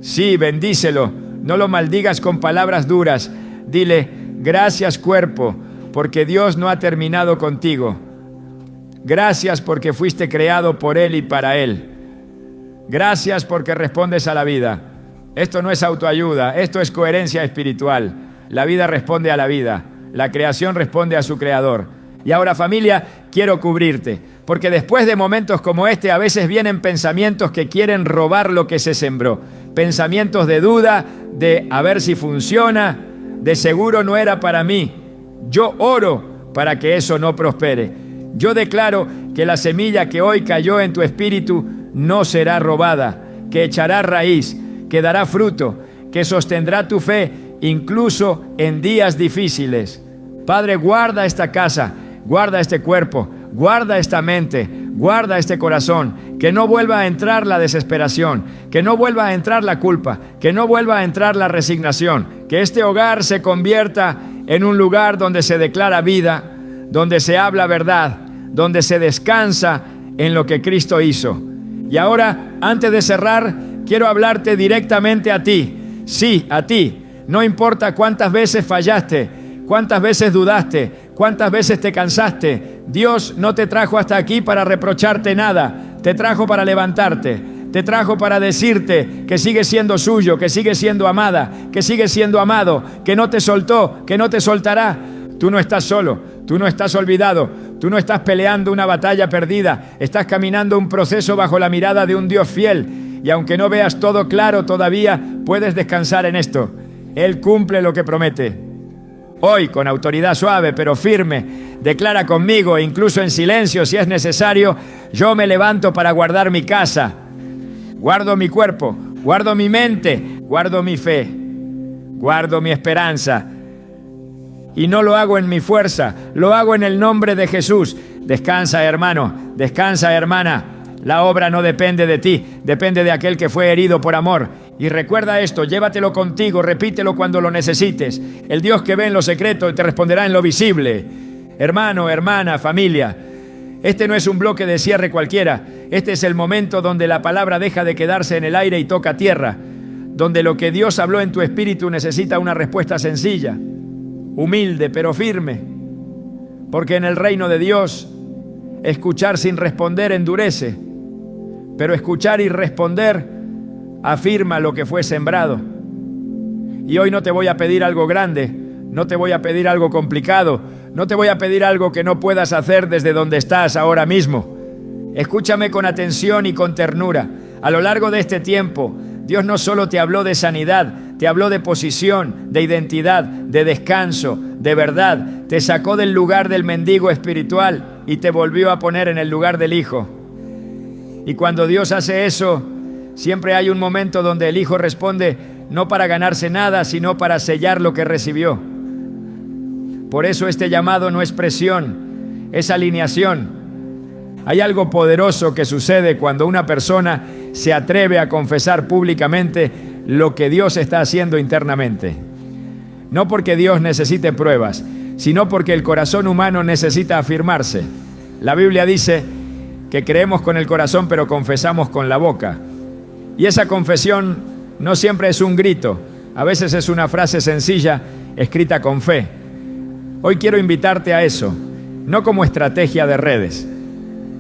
Sí, bendícelo, no lo maldigas con palabras duras. Dile, gracias cuerpo, porque Dios no ha terminado contigo. Gracias porque fuiste creado por Él y para Él. Gracias porque respondes a la vida. Esto no es autoayuda, esto es coherencia espiritual. La vida responde a la vida, la creación responde a su creador. Y ahora, familia, quiero cubrirte, porque después de momentos como este a veces vienen pensamientos que quieren robar lo que se sembró. Pensamientos de duda, de a ver si funciona, de seguro no era para mí. Yo oro para que eso no prospere. Yo declaro que la semilla que hoy cayó en tu espíritu no será robada, que echará raíz, que dará fruto, que sostendrá tu fe incluso en días difíciles. Padre, guarda esta casa, guarda este cuerpo, guarda esta mente, guarda este corazón, que no vuelva a entrar la desesperación, que no vuelva a entrar la culpa, que no vuelva a entrar la resignación, que este hogar se convierta en un lugar donde se declara vida, donde se habla verdad, donde se descansa en lo que Cristo hizo. Y ahora, antes de cerrar, quiero hablarte directamente a ti. Sí, a ti. No importa cuántas veces fallaste, cuántas veces dudaste, cuántas veces te cansaste. Dios no te trajo hasta aquí para reprocharte nada. Te trajo para levantarte. Te trajo para decirte que sigues siendo suyo, que sigues siendo amada, que sigues siendo amado, que no te soltó, que no te soltará. Tú no estás solo, tú no estás olvidado, tú no estás peleando una batalla perdida, estás caminando un proceso bajo la mirada de un Dios fiel. Y aunque no veas todo claro todavía, puedes descansar en esto. Él cumple lo que promete. Hoy, con autoridad suave pero firme, declara conmigo, incluso en silencio si es necesario, yo me levanto para guardar mi casa. Guardo mi cuerpo, guardo mi mente, guardo mi fe, guardo mi esperanza. Y no lo hago en mi fuerza, lo hago en el nombre de Jesús. Descansa, hermano, descansa, hermana. La obra no depende de ti, depende de aquel que fue herido por amor. Y recuerda esto, llévatelo contigo, repítelo cuando lo necesites. El Dios que ve en lo secreto te responderá en lo visible. Hermano, hermana, familia, este no es un bloque de cierre cualquiera. Este es el momento donde la palabra deja de quedarse en el aire y toca tierra. Donde lo que Dios habló en tu espíritu necesita una respuesta sencilla, humilde pero firme, porque en el reino de Dios escuchar sin responder endurece, pero escuchar y responder afirma lo que fue sembrado. Y hoy no te voy a pedir algo grande, no te voy a pedir algo complicado, no te voy a pedir algo que no puedas hacer desde donde estás ahora mismo. Escúchame con atención y con ternura. A lo largo de este tiempo, Dios no solo te habló de sanidad, te habló de posición, de identidad, de descanso, de verdad. Te sacó del lugar del mendigo espiritual y te volvió a poner en el lugar del hijo. Y cuando Dios hace eso, siempre hay un momento donde el hijo responde no para ganarse nada, sino para sellar lo que recibió. Por eso este llamado no es presión, es alineación. Hay algo poderoso que sucede cuando una persona se atreve a confesar públicamente lo que Dios está haciendo internamente. No porque Dios necesite pruebas, sino porque el corazón humano necesita afirmarse. La Biblia dice que creemos con el corazón, pero confesamos con la boca. Y esa confesión no siempre es un grito, a veces es una frase sencilla, escrita con fe. Hoy quiero invitarte a eso, no como estrategia de redes,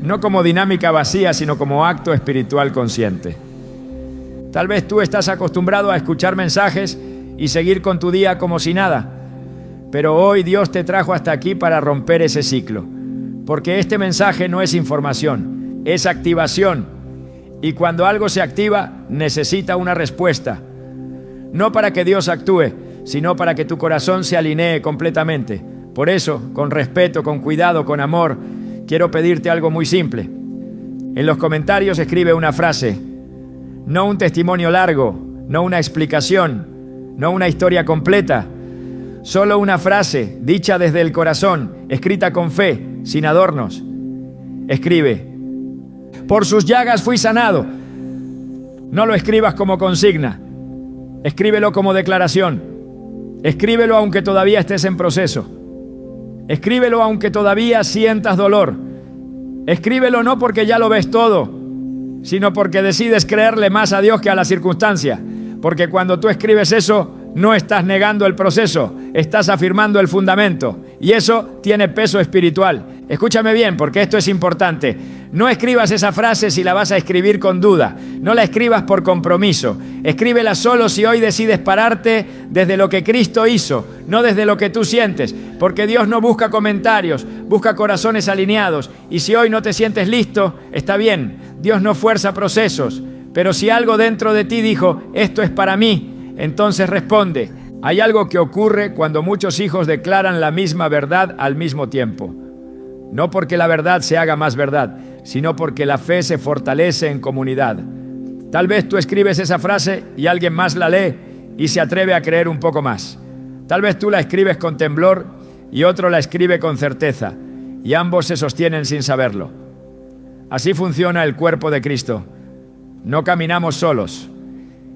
no como dinámica vacía, sino como acto espiritual consciente. Tal vez tú estás acostumbrado a escuchar mensajes y seguir con tu día como si nada, pero hoy Dios te trajo hasta aquí para romper ese ciclo, porque este mensaje no es información, es activación. Y cuando algo se activa, necesita una respuesta. No para que Dios actúe, sino para que tu corazón se alinee completamente. Por eso, con respeto, con cuidado, con amor, quiero pedirte algo muy simple. En los comentarios escribe una frase, no un testimonio largo, no una explicación, no una historia completa, solo una frase dicha desde el corazón, escrita con fe, sin adornos. Escribe, por sus llagas fui sanado. No lo escribas como consigna, escríbelo como declaración. Escríbelo aunque todavía estés en proceso. Escríbelo aunque todavía sientas dolor. Escríbelo no porque ya lo ves todo, sino porque decides creerle más a Dios que a la circunstancia. Porque cuando tú escribes eso, no estás negando el proceso, estás afirmando el fundamento. Y eso tiene peso espiritual. Escúchame bien, porque esto es importante. No escribas esa frase si la vas a escribir con duda. No la escribas por compromiso. Escríbela solo si hoy decides pararte desde lo que Cristo hizo, no desde lo que tú sientes. Porque Dios no busca comentarios, busca corazones alineados. Y si hoy no te sientes listo, está bien. Dios no fuerza procesos. Pero si algo dentro de ti dijo, esto es para mí, entonces responde. Hay algo que ocurre cuando muchos hijos declaran la misma verdad al mismo tiempo. No porque la verdad se haga más verdad, sino porque la fe se fortalece en comunidad. Tal vez tú escribes esa frase y alguien más la lee y se atreve a creer un poco más. Tal vez tú la escribes con temblor y otro la escribe con certeza, y ambos se sostienen sin saberlo. Así funciona el cuerpo de Cristo. No caminamos solos.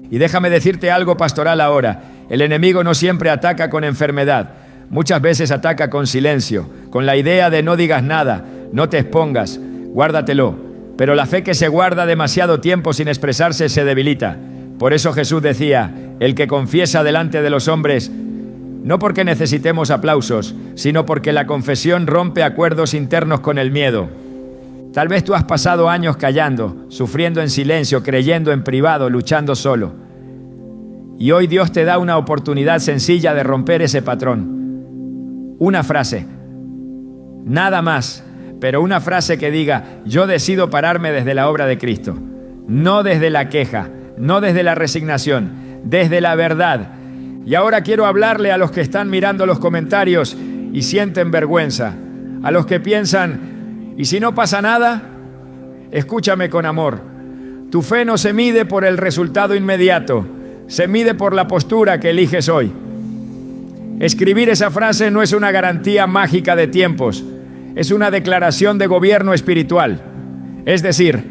Y déjame decirte algo pastoral ahora. El enemigo no siempre ataca con enfermedad. Muchas veces ataca con silencio, con la idea de no digas nada, no te expongas, guárdatelo. Pero la fe que se guarda demasiado tiempo sin expresarse se debilita. Por eso Jesús decía, el que confiesa delante de los hombres, no porque necesitemos aplausos, sino porque la confesión rompe acuerdos internos con el miedo. Tal vez tú has pasado años callando, sufriendo en silencio, creyendo en privado, luchando solo. Y hoy Dios te da una oportunidad sencilla de romper ese patrón. Una frase, nada más, pero una frase que diga, yo decido pararme desde la obra de Cristo, no desde la queja, no desde la resignación, desde la verdad. Y ahora quiero hablarle a los que están mirando los comentarios y sienten vergüenza, a los que piensan, ¿y si no pasa nada? Escúchame con amor. Tu fe no se mide por el resultado inmediato, se mide por la postura que eliges hoy. Escribir esa frase no es una garantía mágica de tiempos, es una declaración de gobierno espiritual. Es decir,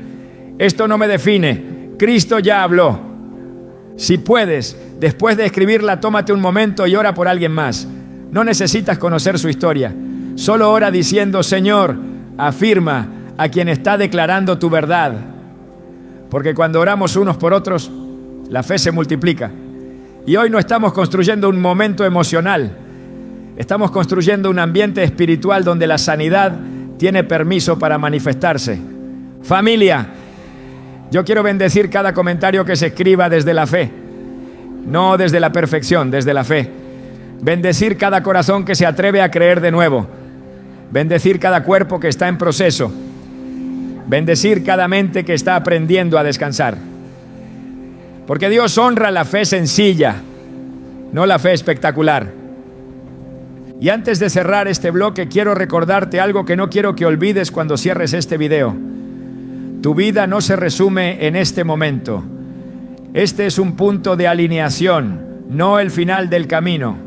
esto no me define, Cristo ya habló. Si puedes, después de escribirla, tómate un momento y ora por alguien más. No necesitas conocer su historia, solo ora diciendo, Señor, afirma a quien está declarando tu verdad. Porque cuando oramos unos por otros, la fe se multiplica. Y hoy no estamos construyendo un momento emocional, estamos construyendo un ambiente espiritual donde la sanidad tiene permiso para manifestarse. Familia, yo quiero bendecir cada comentario que se escriba desde la fe, no desde la perfección, desde la fe. Bendecir cada corazón que se atreve a creer de nuevo. Bendecir cada cuerpo que está en proceso. Bendecir cada mente que está aprendiendo a descansar. Porque Dios honra la fe sencilla, no la fe espectacular. Y antes de cerrar este bloque, quiero recordarte algo que no quiero que olvides cuando cierres este video. Tu vida no se resume en este momento. Este es un punto de alineación, no el final del camino.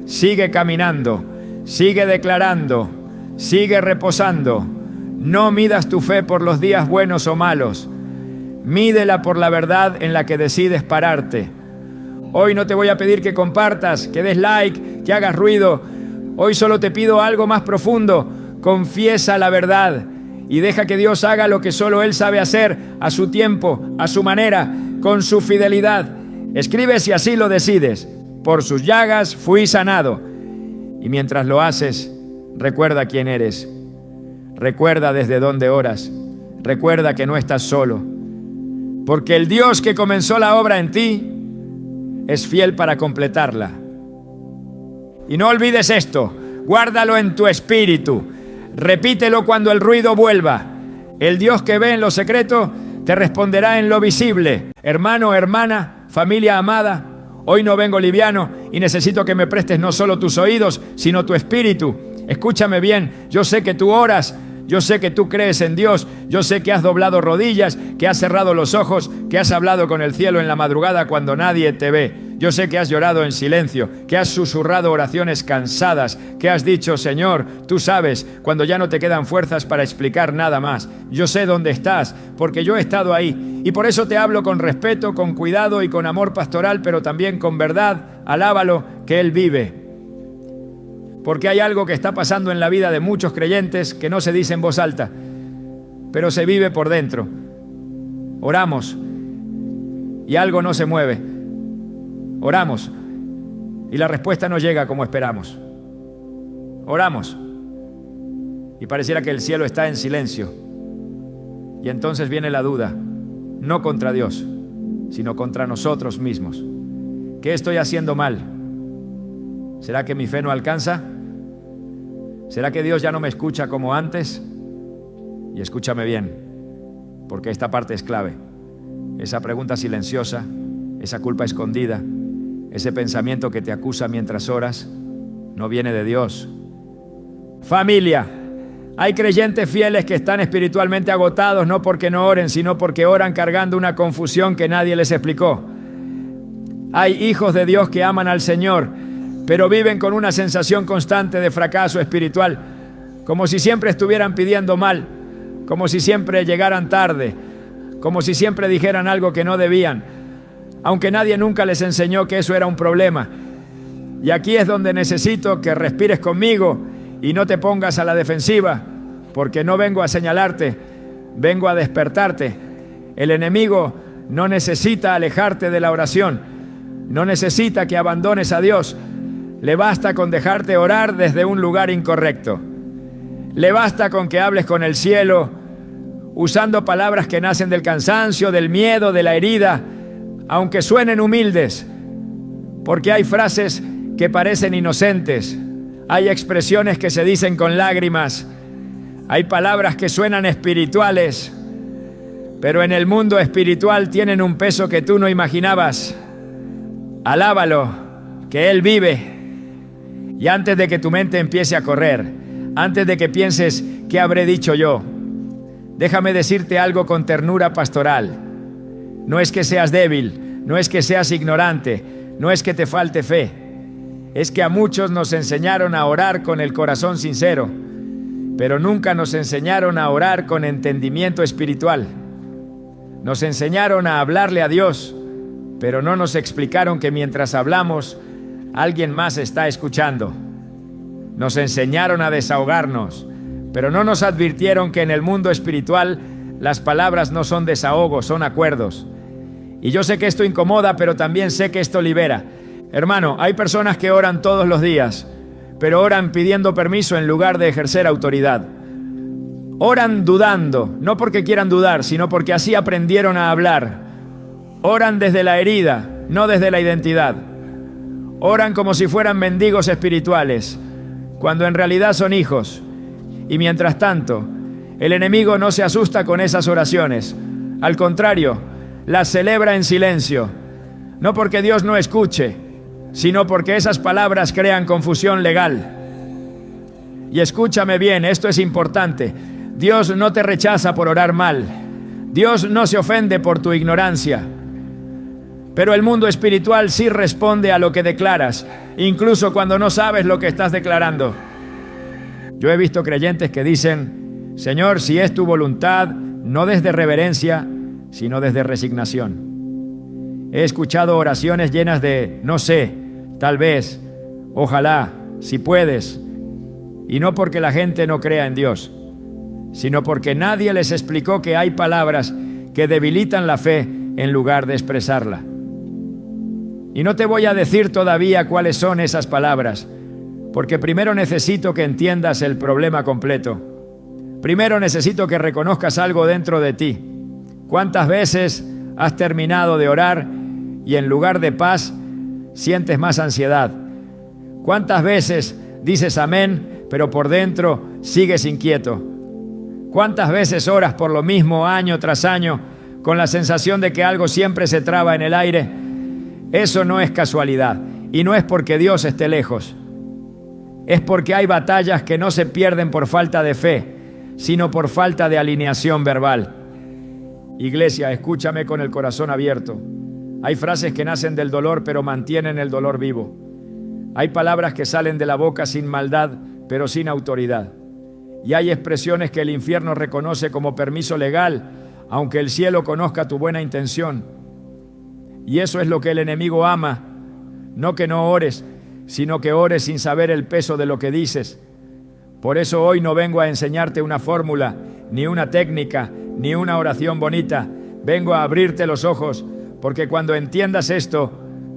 Sigue caminando, sigue declarando, sigue reposando. No midas tu fe por los días buenos o malos. Mídela por la verdad en la que decides pararte. Hoy no te voy a pedir que compartas, que des like, que hagas ruido. Hoy solo te pido algo más profundo. Confiesa la verdad y deja que Dios haga lo que solo Él sabe hacer, a su tiempo, a su manera, con su fidelidad. Escribe si así lo decides. Por sus llagas fui sanado. Y mientras lo haces, recuerda quién eres. Recuerda desde dónde oras. Recuerda que no estás solo. Porque el Dios que comenzó la obra en ti es fiel para completarla. Y no olvides esto, guárdalo en tu espíritu, repítelo cuando el ruido vuelva. El Dios que ve en lo secreto te responderá en lo visible. Hermano, hermana, familia amada, hoy no vengo liviano y necesito que me prestes no solo tus oídos, sino tu espíritu. Escúchame bien, yo sé que tú oras, yo sé que tú crees en Dios, yo sé que has doblado rodillas, que has cerrado los ojos, que has hablado con el cielo en la madrugada cuando nadie te ve. Yo sé que has llorado en silencio, que has susurrado oraciones cansadas, que has dicho, Señor, tú sabes, cuando ya no te quedan fuerzas para explicar nada más. Yo sé dónde estás, porque yo he estado ahí. Y por eso te hablo con respeto, con cuidado y con amor pastoral, pero también con verdad. Alábalo, que Él vive. Porque hay algo que está pasando en la vida de muchos creyentes que no se dice en voz alta, pero se vive por dentro. Oramos y algo no se mueve. Oramos y la respuesta no llega como esperamos. Oramos y pareciera que el cielo está en silencio. Y entonces viene la duda, no contra Dios, sino contra nosotros mismos. ¿Qué estoy haciendo mal? ¿Será que mi fe no alcanza? ¿Será que Dios ya no me escucha como antes? Y escúchame bien, porque esta parte es clave. Esa pregunta silenciosa, esa culpa escondida, ese pensamiento que te acusa mientras oras, no viene de Dios. Familia, hay creyentes fieles que están espiritualmente agotados, no porque no oren, sino porque oran cargando una confusión que nadie les explicó. Hay hijos de Dios que aman al Señor, pero viven con una sensación constante de fracaso espiritual, como si siempre estuvieran pidiendo mal, como si siempre llegaran tarde, como si siempre dijeran algo que no debían, aunque nadie nunca les enseñó que eso era un problema. Y aquí es donde necesito que respires conmigo y no te pongas a la defensiva, porque no vengo a señalarte, vengo a despertarte. El enemigo no necesita alejarte de la oración, no necesita que abandones a Dios. Le basta con dejarte orar desde un lugar incorrecto. Le basta con que hables con el cielo, usando palabras que nacen del cansancio, del miedo, de la herida, aunque suenen humildes, porque hay frases que parecen inocentes, hay expresiones que se dicen con lágrimas, hay palabras que suenan espirituales, pero en el mundo espiritual tienen un peso que tú no imaginabas. Alábalo, que Él vive. Y antes de que tu mente empiece a correr, antes de que pienses, ¿qué habré dicho yo? Déjame decirte algo con ternura pastoral. No es que seas débil, no es que seas ignorante, no es que te falte fe. Es que a muchos nos enseñaron a orar con el corazón sincero, pero nunca nos enseñaron a orar con entendimiento espiritual. Nos enseñaron a hablarle a Dios, pero no nos explicaron que mientras hablamos, alguien más está escuchando. Nos enseñaron a desahogarnos, pero no nos advirtieron que en el mundo espiritual las palabras no son desahogos, son acuerdos. Y yo sé que esto incomoda, pero también sé que esto libera. Hermano, hay personas que oran todos los días, pero oran pidiendo permiso en lugar de ejercer autoridad. Oran dudando, no porque quieran dudar, sino porque así aprendieron a hablar. Oran desde la herida, no desde la identidad. Oran como si fueran mendigos espirituales, cuando en realidad son hijos. Y mientras tanto, el enemigo no se asusta con esas oraciones. Al contrario, las celebra en silencio. No porque Dios no escuche, sino porque esas palabras crean confusión legal. Y escúchame bien, esto es importante. Dios no te rechaza por orar mal. Dios no se ofende por tu ignorancia. Pero el mundo espiritual sí responde a lo que declaras, incluso cuando no sabes lo que estás declarando. Yo he visto creyentes que dicen, Señor, si es tu voluntad, no desde reverencia, sino desde resignación. He escuchado oraciones llenas de, no sé, tal vez, ojalá, si puedes, y no porque la gente no crea en Dios, sino porque nadie les explicó que hay palabras que debilitan la fe en lugar de expresarla. Y no te voy a decir todavía cuáles son esas palabras, porque primero necesito que entiendas el problema completo. Primero necesito que reconozcas algo dentro de ti. ¿Cuántas veces has terminado de orar y en lugar de paz sientes más ansiedad? ¿Cuántas veces dices amén, pero por dentro sigues inquieto? ¿Cuántas veces oras por lo mismo año tras año, con la sensación de que algo siempre se traba en el aire, eso no es casualidad. Y no es porque Dios esté lejos. Es porque hay batallas que no se pierden por falta de fe, sino por falta de alineación verbal. Iglesia, escúchame con el corazón abierto. Hay frases que nacen del dolor, pero mantienen el dolor vivo. Hay palabras que salen de la boca sin maldad, pero sin autoridad. Y hay expresiones que el infierno reconoce como permiso legal, aunque el cielo conozca tu buena intención. Y eso es lo que el enemigo ama. No que no ores, sino que ores sin saber el peso de lo que dices. Por eso hoy no vengo a enseñarte una fórmula, ni una técnica, ni una oración bonita. Vengo a abrirte los ojos, porque cuando entiendas esto,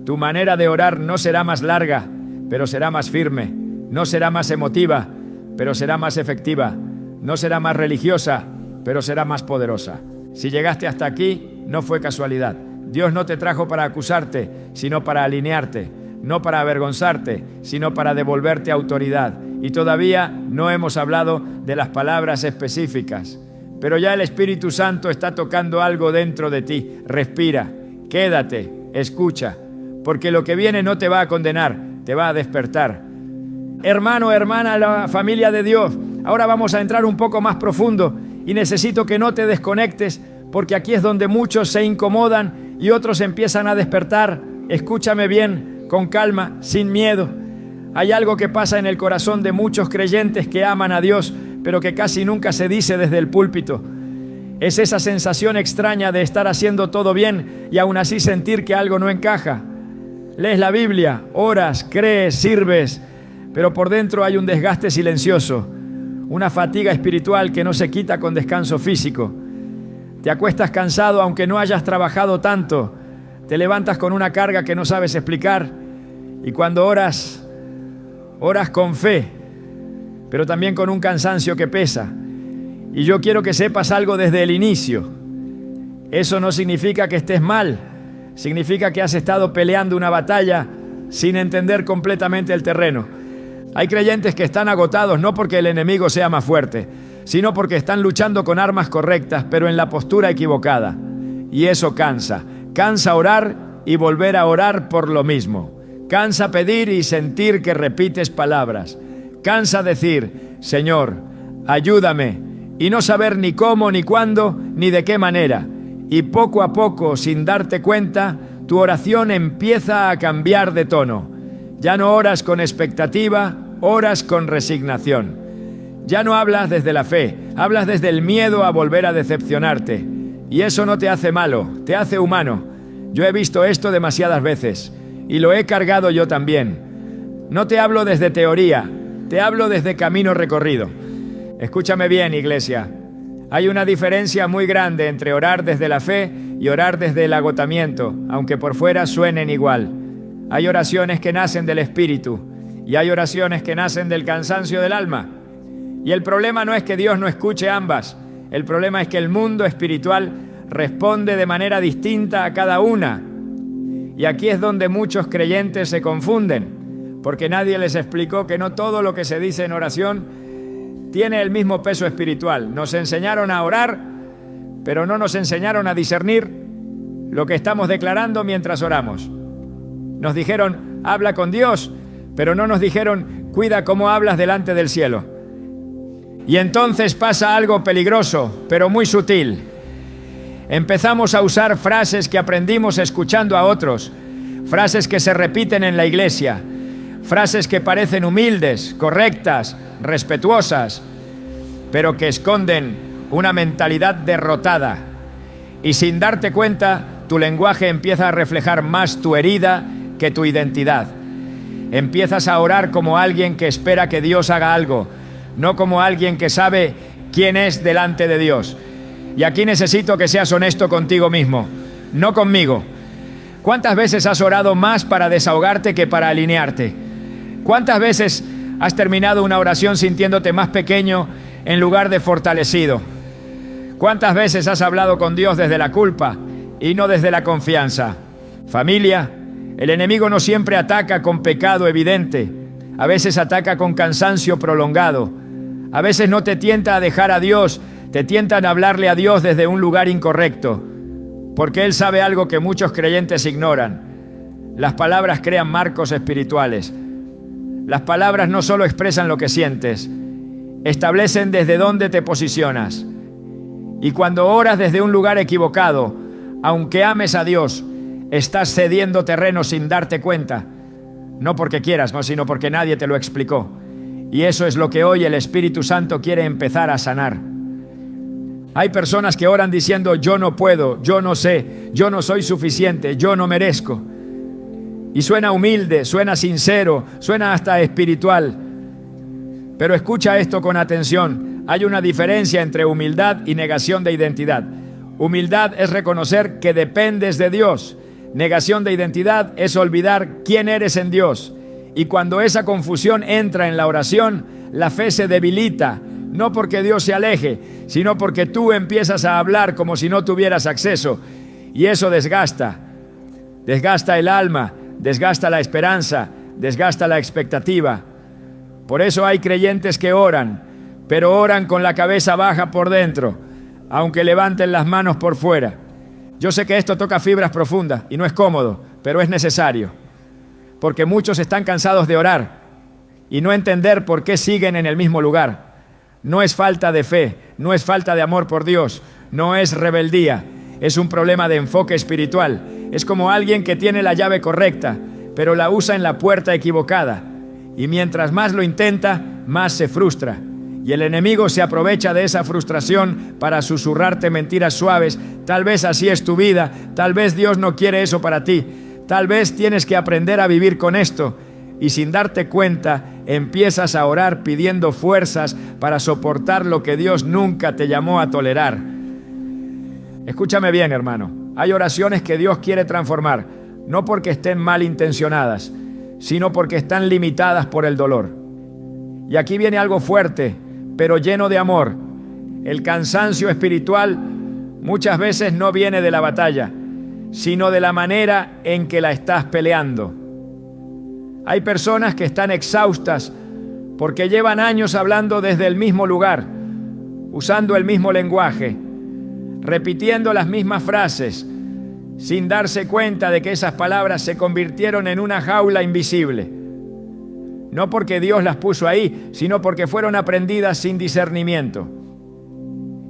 tu manera de orar no será más larga, pero será más firme. No será más emotiva, pero será más efectiva. No será más religiosa, pero será más poderosa. Si llegaste hasta aquí, no fue casualidad. Dios no te trajo para acusarte, sino para alinearte. No para avergonzarte, sino para devolverte autoridad. Y todavía no hemos hablado de las palabras específicas. Pero ya el Espíritu Santo está tocando algo dentro de ti. Respira, quédate, escucha, porque lo que viene no te va a condenar, te va a despertar. Hermano, hermana, la familia de Dios, ahora vamos a entrar un poco más profundo y necesito que no te desconectes, porque aquí es donde muchos se incomodan y otros empiezan a despertar. Escúchame bien, con calma, sin miedo. Hay algo que pasa en el corazón de muchos creyentes que aman a Dios, pero que casi nunca se dice desde el púlpito. Es esa sensación extraña de estar haciendo todo bien y aún así sentir que algo no encaja. Lees la Biblia, oras, crees, sirves, pero por dentro hay un desgaste silencioso, una fatiga espiritual que no se quita con descanso físico. Te acuestas cansado aunque no hayas trabajado tanto. Te levantas con una carga que no sabes explicar y cuando oras con fe, pero también con un cansancio que pesa. Y yo quiero que sepas algo desde el inicio. Eso no significa que estés mal, significa que has estado peleando una batalla sin entender completamente el terreno. Hay creyentes que están agotados no porque el enemigo sea más fuerte, sino porque están luchando con armas correctas, pero en la postura equivocada. Y eso cansa. Cansa orar y volver a orar por lo mismo. Cansa pedir y sentir que repites palabras. Cansa decir, Señor, ayúdame, y no saber ni cómo, ni cuándo, ni de qué manera. Y poco a poco, sin darte cuenta, tu oración empieza a cambiar de tono. Ya no oras con expectativa, oras con resignación. Ya no hablas desde la fe, hablas desde el miedo a volver a decepcionarte. Y eso no te hace malo, te hace humano. Yo he visto esto demasiadas veces y lo he cargado yo también. No te hablo desde teoría, te hablo desde camino recorrido. Escúchame bien, iglesia. Hay una diferencia muy grande entre orar desde la fe y orar desde el agotamiento, aunque por fuera suenen igual. Hay oraciones que nacen del espíritu y hay oraciones que nacen del cansancio del alma. Y el problema no es que Dios no escuche ambas. El problema es que el mundo espiritual responde de manera distinta a cada una. Y aquí es donde muchos creyentes se confunden, porque nadie les explicó que no todo lo que se dice en oración tiene el mismo peso espiritual. Nos enseñaron a orar, pero no nos enseñaron a discernir lo que estamos declarando mientras oramos. Nos dijeron, habla con Dios, pero no nos dijeron, cuida cómo hablas delante del cielo. Y entonces pasa algo peligroso, pero muy sutil. Empezamos a usar frases que aprendimos escuchando a otros, frases que se repiten en la iglesia, frases que parecen humildes, correctas, respetuosas, pero que esconden una mentalidad derrotada. Y sin darte cuenta, tu lenguaje empieza a reflejar más tu herida que tu identidad. Empiezas a orar como alguien que espera que Dios haga algo, no como alguien que sabe quién es delante de Dios. Y aquí necesito que seas honesto contigo mismo, no conmigo. ¿Cuántas veces has orado más para desahogarte que para alinearte? ¿Cuántas veces has terminado una oración sintiéndote más pequeño en lugar de fortalecido? ¿Cuántas veces has hablado con Dios desde la culpa y no desde la confianza? Familia, el enemigo no siempre ataca con pecado evidente. A veces ataca con cansancio prolongado. A veces no te tienta a dejar a Dios, te tientan a hablarle a Dios desde un lugar incorrecto. porque Él sabe algo que muchos creyentes ignoran. Las palabras crean marcos espirituales. Las palabras no solo expresan lo que sientes, establecen desde dónde te posicionas. Y cuando oras desde un lugar equivocado, aunque ames a Dios, estás cediendo terreno sin darte cuenta. No porque quieras, no, sino porque nadie te lo explicó. Y eso es lo que hoy el Espíritu Santo quiere empezar a sanar. Hay personas que oran diciendo: yo no puedo, yo no sé, yo no soy suficiente, yo no merezco. Y suena humilde, suena sincero, suena hasta espiritual. Pero escucha esto con atención. Hay una diferencia entre humildad y negación de identidad. Humildad es reconocer que dependes de Dios. Negación de identidad es olvidar quién eres en Dios. Y cuando esa confusión entra en la oración, la fe se debilita. No porque Dios se aleje, sino porque tú empiezas a hablar como si no tuvieras acceso. Y eso desgasta. Desgasta el alma, desgasta la esperanza, desgasta la expectativa. Por eso hay creyentes que oran, pero oran con la cabeza baja por dentro, aunque levanten las manos por fuera. Yo sé que esto toca fibras profundas y no es cómodo, pero es necesario. Porque muchos están cansados de orar y no entender por qué siguen en el mismo lugar. No es falta de fe, no es falta de amor por Dios, no es rebeldía, es un problema de enfoque espiritual. Es como alguien que tiene la llave correcta, pero la usa en la puerta equivocada. Y mientras más lo intenta, más se frustra. Y el enemigo se aprovecha de esa frustración para susurrarte mentiras suaves. Tal vez así es tu vida, tal vez Dios no quiere eso para ti. Tal vez tienes que aprender a vivir con esto. Y sin darte cuenta, empiezas a orar pidiendo fuerzas para soportar lo que Dios nunca te llamó a tolerar. Escúchame bien, hermano. Hay oraciones que Dios quiere transformar, no porque estén mal intencionadas, sino porque están limitadas por el dolor. Y aquí viene algo fuerte, pero lleno de amor. El cansancio espiritual muchas veces no viene de la batalla, sino de la manera en que la estás peleando. Hay personas que están exhaustas porque llevan años hablando desde el mismo lugar, usando el mismo lenguaje, repitiendo las mismas frases, sin darse cuenta de que esas palabras se convirtieron en una jaula invisible. No porque Dios las puso ahí, sino porque fueron aprendidas sin discernimiento.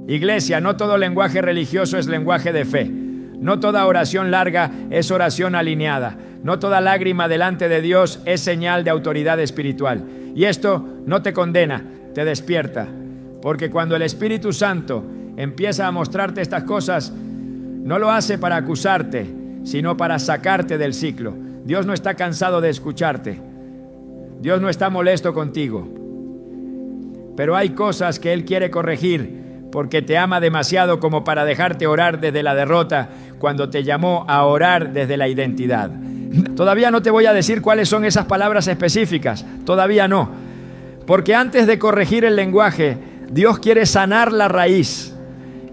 Iglesia, no todo lenguaje religioso es lenguaje de fe. No toda oración larga es oración alineada. No toda lágrima delante de Dios es señal de autoridad espiritual. Y esto no te condena, te despierta. Porque cuando el Espíritu Santo empieza a mostrarte estas cosas, no lo hace para acusarte, sino para sacarte del ciclo. Dios no está cansado de escucharte. Dios no está molesto contigo. Pero hay cosas que Él quiere corregir porque te ama demasiado como para dejarte orar desde la derrota cuando te llamó a orar desde la identidad. Todavía no te voy a decir cuáles son esas palabras específicas. Todavía no. Porque antes de corregir el lenguaje, Dios quiere sanar la raíz.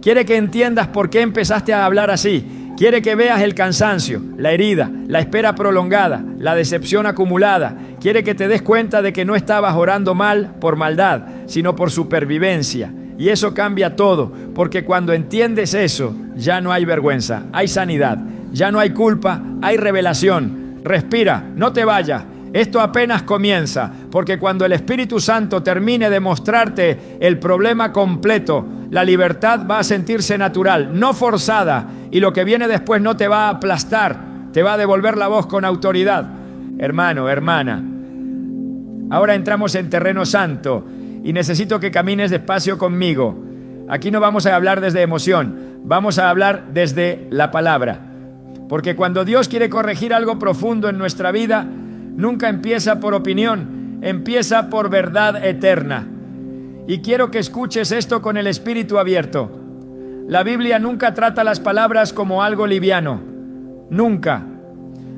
Quiere que entiendas por qué empezaste a hablar así. Quiere que veas el cansancio, la herida, la espera prolongada, la decepción acumulada. Quiere que te des cuenta de que no estabas orando mal por maldad, sino por supervivencia. Y eso cambia todo, porque cuando entiendes eso, ya no hay vergüenza, hay sanidad. Ya no hay culpa, hay revelación. Respira, no te vayas. Esto apenas comienza, porque cuando el Espíritu Santo termine de mostrarte el problema completo, la libertad va a sentirse natural, no forzada, y lo que viene después no te va a aplastar, te va a devolver la voz con autoridad. Hermano, hermana, ahora entramos en terreno santo y necesito que camines despacio conmigo. Aquí no vamos a hablar desde emoción, vamos a hablar desde la palabra. Porque cuando Dios quiere corregir algo profundo en nuestra vida, nunca empieza por opinión, empieza por verdad eterna. Y quiero que escuches esto con el espíritu abierto. La Biblia nunca trata las palabras como algo liviano. Nunca.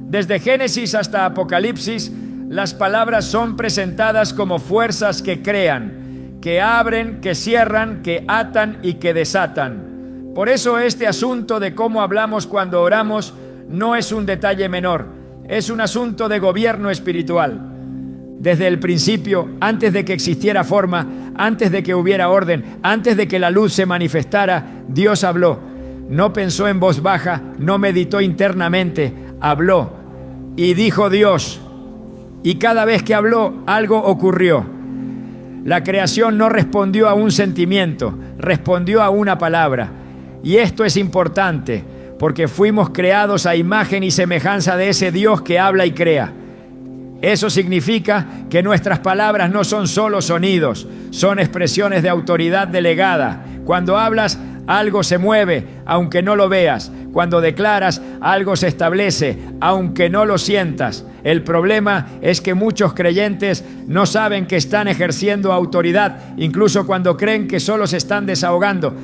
Desde Génesis hasta Apocalipsis, las palabras son presentadas como fuerzas que crean, que abren, que cierran, que atan y que desatan. Por eso este asunto de cómo hablamos cuando oramos no es un detalle menor, es un asunto de gobierno espiritual. Desde el principio, antes de que existiera forma, antes de que hubiera orden, antes de que la luz se manifestara, Dios habló. no pensó en voz baja, no meditó internamente, habló y dijo Dios. Y cada vez que habló, algo ocurrió. La creación no respondió a un sentimiento, respondió a una palabra. Y esto es importante, porque fuimos creados a imagen y semejanza de ese Dios que habla y crea. Eso significa que nuestras palabras no son solo sonidos, son expresiones de autoridad delegada. Cuando hablas, algo se mueve, aunque no lo veas. Cuando declaras, algo se establece, aunque no lo sientas. El problema es que muchos creyentes no saben que están ejerciendo autoridad, incluso cuando creen que solo se están desahogando.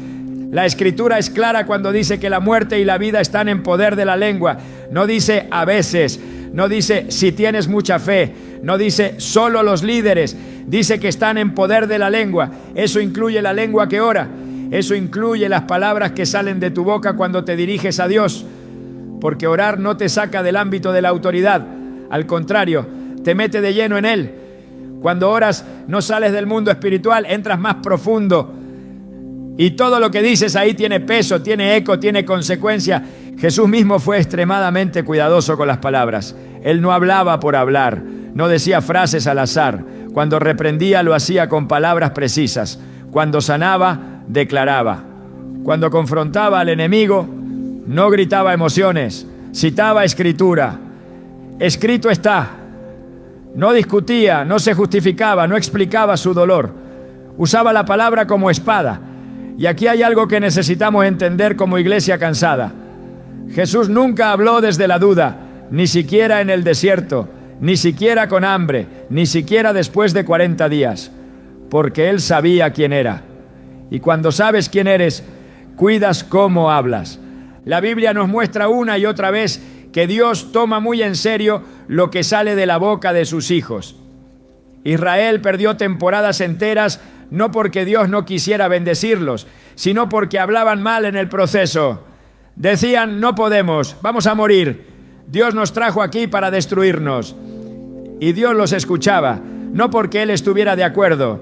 La Escritura es clara cuando dice que la muerte y la vida están en poder de la lengua. No dice a veces, no dice si tienes mucha fe, no dice solo los líderes, dice que están en poder de la lengua. Eso incluye la lengua que ora, eso incluye las palabras que salen de tu boca cuando te diriges a Dios, porque orar no te saca del ámbito de la autoridad, al contrario, te mete de lleno en él. Cuando oras no sales del mundo espiritual, entras más profundo. Y todo lo que dices ahí tiene peso, tiene eco, tiene consecuencia. Jesús mismo fue extremadamente cuidadoso con las palabras. Él no hablaba por hablar, no decía frases al azar. Cuando reprendía lo hacía con palabras precisas. Cuando sanaba, declaraba. Cuando confrontaba al enemigo, no gritaba emociones, citaba escritura. Escrito está. No discutía, no se justificaba, no explicaba su dolor. Usaba la palabra como espada. Y aquí hay algo que necesitamos entender como iglesia cansada. Jesús nunca habló desde la duda, ni siquiera en el desierto, ni siquiera con hambre, ni siquiera después de 40 días, porque Él sabía quién era. Y cuando sabes quién eres, cuidas cómo hablas. La Biblia nos muestra una y otra vez que Dios toma muy en serio lo que sale de la boca de sus hijos. Israel perdió temporadas enteras no porque Dios no quisiera bendecirlos, sino porque hablaban mal en el proceso. Decían, no podemos, vamos a morir. Dios nos trajo aquí para destruirnos. Y Dios los escuchaba, no porque Él estuviera de acuerdo,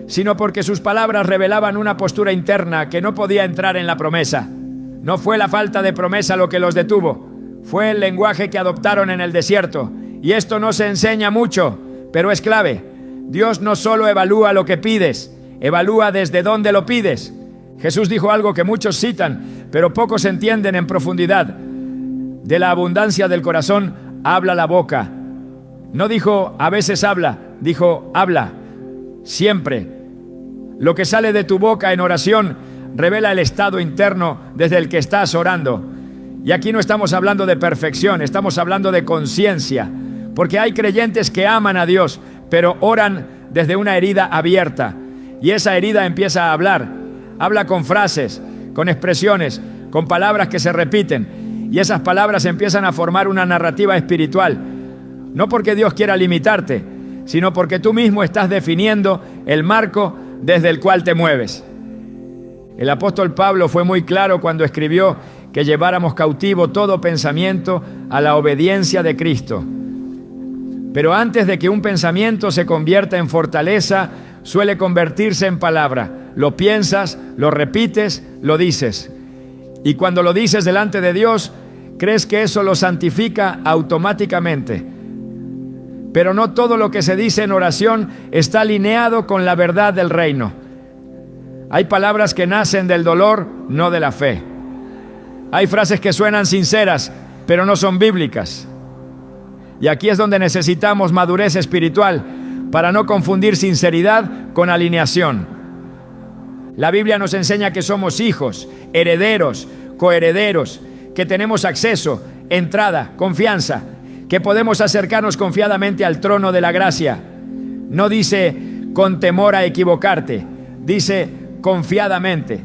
sino porque sus palabras revelaban una postura interna que no podía entrar en la promesa. No fue la falta de promesa lo que los detuvo, fue el lenguaje que adoptaron en el desierto. Y esto no se enseña mucho, pero es clave. Dios no solo evalúa lo que pides, evalúa desde dónde lo pides. Jesús dijo algo que muchos citan, pero pocos entienden en profundidad. De la abundancia del corazón habla la boca. No dijo a veces habla, dijo habla, siempre. Lo que sale de tu boca en oración revela el estado interno desde el que estás orando. Y aquí no estamos hablando de perfección, estamos hablando de conciencia, porque hay creyentes que aman a Dios, pero oran desde una herida abierta. Y esa herida empieza a hablar. Habla con frases, con expresiones, con palabras que se repiten. Y esas palabras empiezan a formar una narrativa espiritual. No porque Dios quiera limitarte, sino porque tú mismo estás definiendo el marco desde el cual te mueves. El apóstol Pablo fue muy claro cuando escribió que lleváramos cautivo todo pensamiento a la obediencia de Cristo. Pero antes de que un pensamiento se convierta en fortaleza, suele convertirse en palabra. Lo piensas, lo repites, lo dices. Y cuando lo dices delante de Dios, crees que eso lo santifica automáticamente. Pero no todo lo que se dice en oración está alineado con la verdad del reino. Hay palabras que nacen del dolor, no de la fe. Hay frases que suenan sinceras, pero no son bíblicas. Y aquí es donde necesitamos madurez espiritual para no confundir sinceridad con alineación. La Biblia nos enseña que somos hijos, herederos, coherederos, que tenemos acceso, entrada, confianza, que podemos acercarnos confiadamente al trono de la gracia. No dice con temor a equivocarte, dice confiadamente.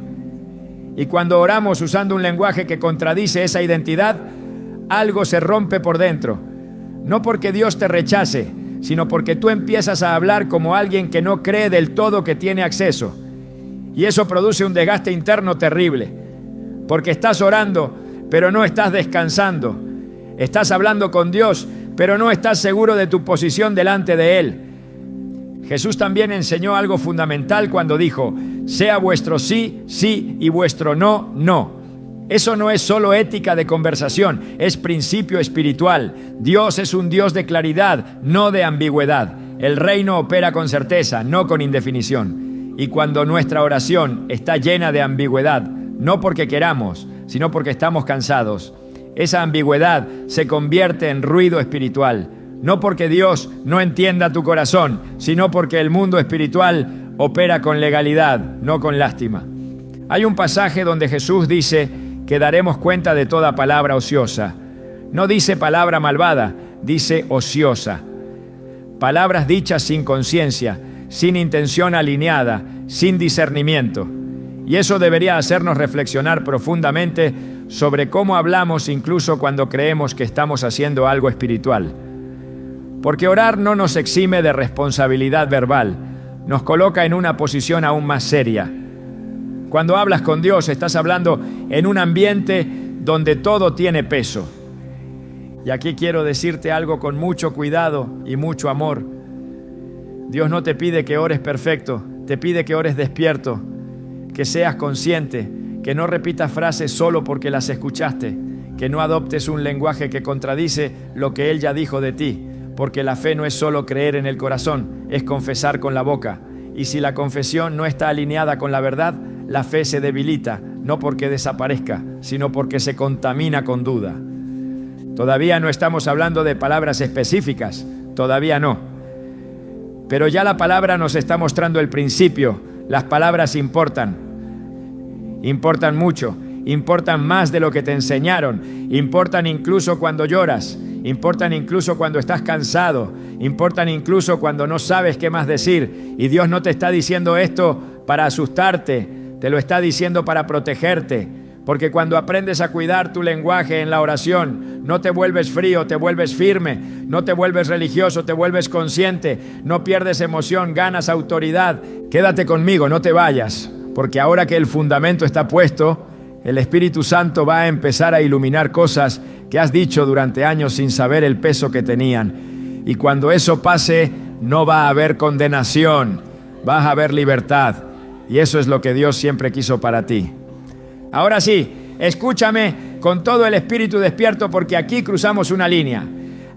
Y cuando oramos usando un lenguaje que contradice esa identidad, algo se rompe por dentro. No porque Dios te rechace, sino porque tú empiezas a hablar como alguien que no cree del todo que tiene acceso. Y eso produce un desgaste interno terrible, porque estás orando, pero no estás descansando. Estás hablando con Dios, pero no estás seguro de tu posición delante de Él. Jesús también enseñó algo fundamental cuando dijo, sea vuestro sí, sí, y vuestro no, no. Eso no es solo ética de conversación, es principio espiritual. Dios es un Dios de claridad, no de ambigüedad. El reino opera con certeza, no con indefinición. Y cuando nuestra oración está llena de ambigüedad, no porque queramos, sino porque estamos cansados, esa ambigüedad se convierte en ruido espiritual. No porque Dios no entienda tu corazón, sino porque el mundo espiritual opera con legalidad, no con lástima. Hay un pasaje donde Jesús dice que daremos cuenta de toda palabra ociosa. No dice palabra malvada, dice ociosa. Palabras dichas sin conciencia, sin intención alineada, sin discernimiento. Y eso debería hacernos reflexionar profundamente sobre cómo hablamos incluso cuando creemos que estamos haciendo algo espiritual. Porque orar no nos exime de responsabilidad verbal, nos coloca en una posición aún más seria. Cuando hablas con Dios, estás hablando en un ambiente donde todo tiene peso. Y aquí quiero decirte algo con mucho cuidado y mucho amor. Dios no te pide que ores perfecto, te pide que ores despierto, que seas consciente, que no repitas frases solo porque las escuchaste, que no adoptes un lenguaje que contradice lo que Él ya dijo de ti, porque la fe no es solo creer en el corazón, es confesar con la boca. Y si la confesión no está alineada con la verdad, la fe se debilita, no porque desaparezca, sino porque se contamina con duda. Todavía no estamos hablando de palabras específicas, todavía no. Pero ya la palabra nos está mostrando el principio. Las palabras importan mucho, importan más de lo que te enseñaron, importan incluso cuando lloras, importan incluso cuando estás cansado, importan incluso cuando no sabes qué más decir. Y Dios no te está diciendo esto para asustarte, te lo está diciendo para protegerte. Porque cuando aprendes a cuidar tu lenguaje en la oración, no te vuelves frío, te vuelves firme, no te vuelves religioso, te vuelves consciente, no pierdes emoción, ganas autoridad. Quédate conmigo, no te vayas, porque ahora que el fundamento está puesto, el Espíritu Santo va a empezar a iluminar cosas que has dicho durante años sin saber el peso que tenían. Y cuando eso pase, no va a haber condenación, va a haber libertad. Y eso es lo que Dios siempre quiso para ti. Ahora sí, escúchame con todo el espíritu despierto, porque aquí cruzamos una línea.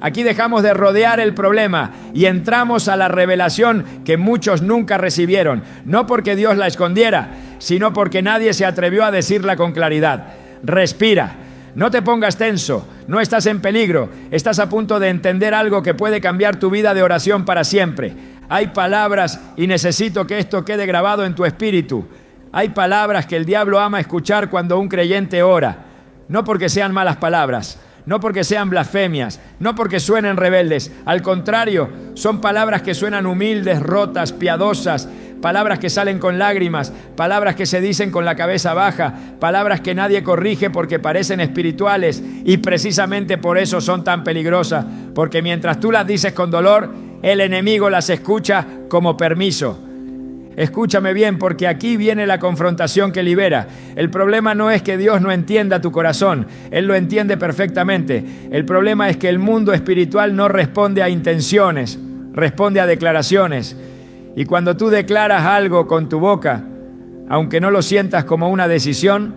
Aquí dejamos de rodear el problema y entramos a la revelación que muchos nunca recibieron. No porque Dios la escondiera, sino porque nadie se atrevió a decirla con claridad. Respira, no te pongas tenso, no estás en peligro. Estás a punto de entender algo que puede cambiar tu vida de oración para siempre. Hay palabras, y necesito que esto quede grabado en tu espíritu. Hay palabras que el diablo ama escuchar cuando un creyente ora. No porque sean malas palabras, no porque sean blasfemias, no porque suenen rebeldes. Al contrario, son palabras que suenan humildes, rotas, piadosas, palabras que salen con lágrimas, palabras que se dicen con la cabeza baja, palabras que nadie corrige porque parecen espirituales, y precisamente por eso son tan peligrosas, porque mientras tú las dices con dolor, el enemigo las escucha como permiso. Escúchame bien, porque aquí viene la confrontación que libera. El problema no es que Dios no entienda tu corazón, Él lo entiende perfectamente. El problema es que el mundo espiritual no responde a intenciones, responde a declaraciones. Y cuando tú declaras algo con tu boca, aunque no lo sientas como una decisión,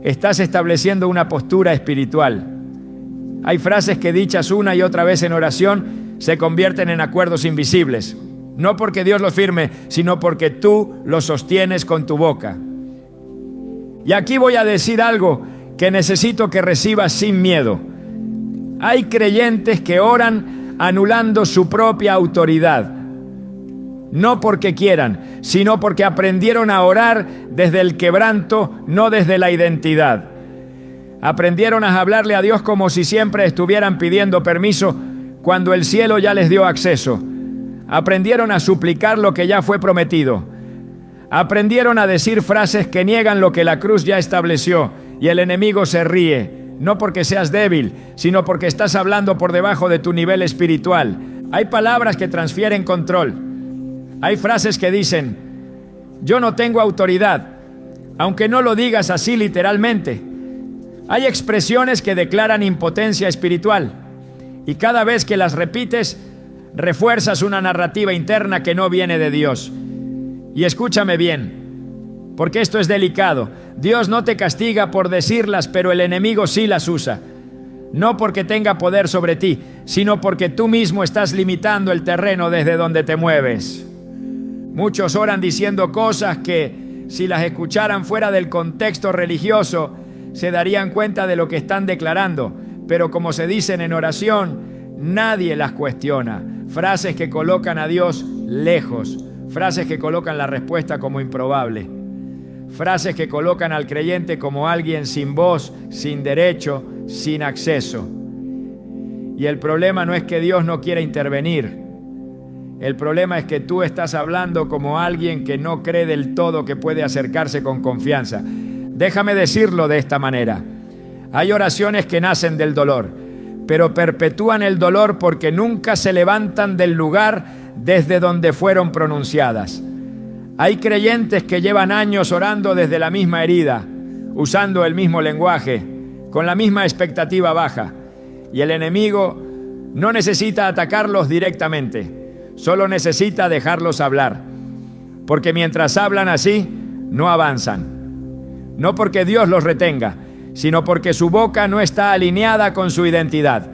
estás estableciendo una postura espiritual. Hay frases que dichas una y otra vez en oración se convierten en acuerdos invisibles. No porque Dios lo firme, sino porque tú lo sostienes con tu boca. Y aquí voy a decir algo que necesito que recibas sin miedo. Hay creyentes que oran anulando su propia autoridad. No porque quieran, sino porque aprendieron a orar desde el quebranto, no desde la identidad. Aprendieron a hablarle a Dios como si siempre estuvieran pidiendo permiso cuando el cielo ya les dio acceso. Aprendieron a suplicar lo que ya fue prometido. Aprendieron a decir frases que niegan lo que la cruz ya estableció, y el enemigo se ríe, no porque seas débil, sino porque estás hablando por debajo de tu nivel espiritual. Hay palabras que transfieren control. Hay frases que dicen: yo no tengo autoridad, aunque no lo digas así literalmente. Hay expresiones que declaran impotencia espiritual, y cada vez que las repites, refuerzas una narrativa interna que no viene de Dios. Y escúchame bien, porque esto es delicado. Dios no te castiga por decirlas, pero el enemigo sí las usa. No porque tenga poder sobre ti, sino porque tú mismo estás limitando el terreno desde donde te mueves. Muchos oran diciendo cosas que, si las escucharan fuera del contexto religioso, se darían cuenta de lo que están declarando. Pero como se dicen en oración, nadie las cuestiona. Frases que colocan a Dios lejos. Frases que colocan la respuesta como improbable. Frases que colocan al creyente como alguien sin voz, sin derecho, sin acceso. Y el problema no es que Dios no quiera intervenir. El problema es que tú estás hablando como alguien que no cree del todo que puede acercarse con confianza. Déjame decirlo de esta manera. Hay oraciones que nacen del dolor, pero perpetúan el dolor porque nunca se levantan del lugar desde donde fueron pronunciadas. Hay creyentes que llevan años orando desde la misma herida, usando el mismo lenguaje, con la misma expectativa baja. Y el enemigo no necesita atacarlos directamente, solo necesita dejarlos hablar. Porque mientras hablan así, no avanzan. No porque Dios los retenga, sino porque su boca no está alineada con su identidad.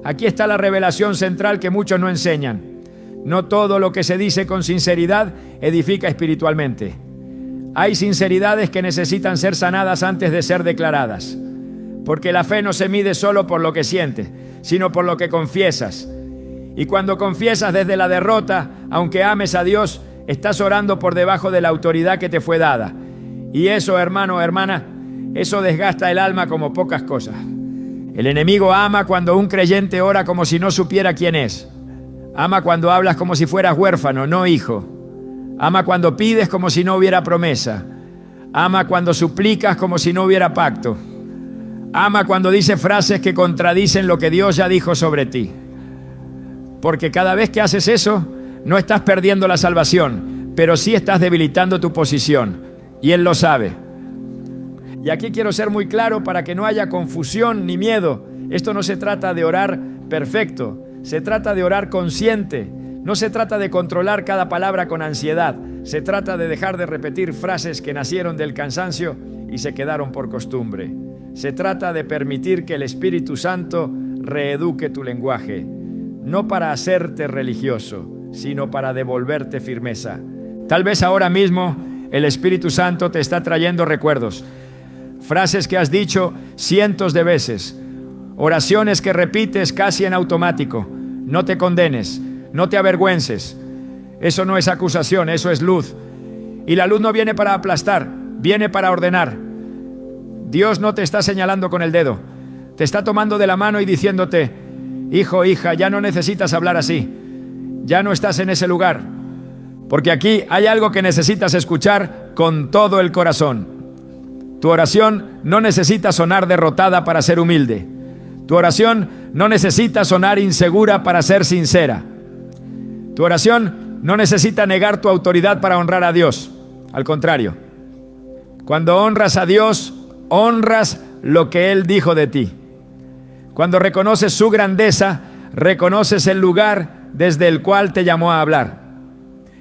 Aquí está la revelación central que muchos no enseñan. No todo lo que se dice con sinceridad edifica espiritualmente. Hay sinceridades que necesitan ser sanadas antes de ser declaradas. Porque la fe no se mide solo por lo que sientes, sino por lo que confiesas. Y cuando confiesas desde la derrota, aunque ames a Dios, estás orando por debajo de la autoridad que te fue dada. Y eso, hermano o hermana, eso desgasta el alma como pocas cosas. El enemigo ama cuando un creyente ora como si no supiera quién es. Ama cuando hablas como si fueras huérfano, no hijo. Ama cuando pides como si no hubiera promesa. Ama cuando suplicas como si no hubiera pacto. Ama cuando dice frases que contradicen lo que Dios ya dijo sobre ti. Porque cada vez que haces eso, no estás perdiendo la salvación, pero sí estás debilitando tu posición. Y Él lo sabe. Y aquí quiero ser muy claro para que no haya confusión ni miedo. Esto no se trata de orar perfecto. Se trata de orar consciente. No se trata de controlar cada palabra con ansiedad. Se trata de dejar de repetir frases que nacieron del cansancio y se quedaron por costumbre. Se trata de permitir que el Espíritu Santo reeduque tu lenguaje. No para hacerte religioso, sino para devolverte firmeza. Tal vez ahora mismo el Espíritu Santo te está trayendo recuerdos. Frases que has dicho cientos de veces. Oraciones que repites casi en automático. No te condenes, no te avergüences. Eso no es acusación, eso es luz. Y la luz no viene para aplastar, viene para ordenar. Dios no te está señalando con el dedo. Te está tomando de la mano y diciéndote: hijo, hija, ya no necesitas hablar así. Ya no estás en ese lugar. Porque aquí hay algo que necesitas escuchar con todo el corazón. Tu oración no necesita sonar derrotada para ser humilde. Tu oración no necesita sonar insegura para ser sincera. Tu oración no necesita negar tu autoridad para honrar a Dios. Al contrario, cuando honras a Dios, honras lo que Él dijo de ti. Cuando reconoces su grandeza, reconoces el lugar desde el cual te llamó a hablar.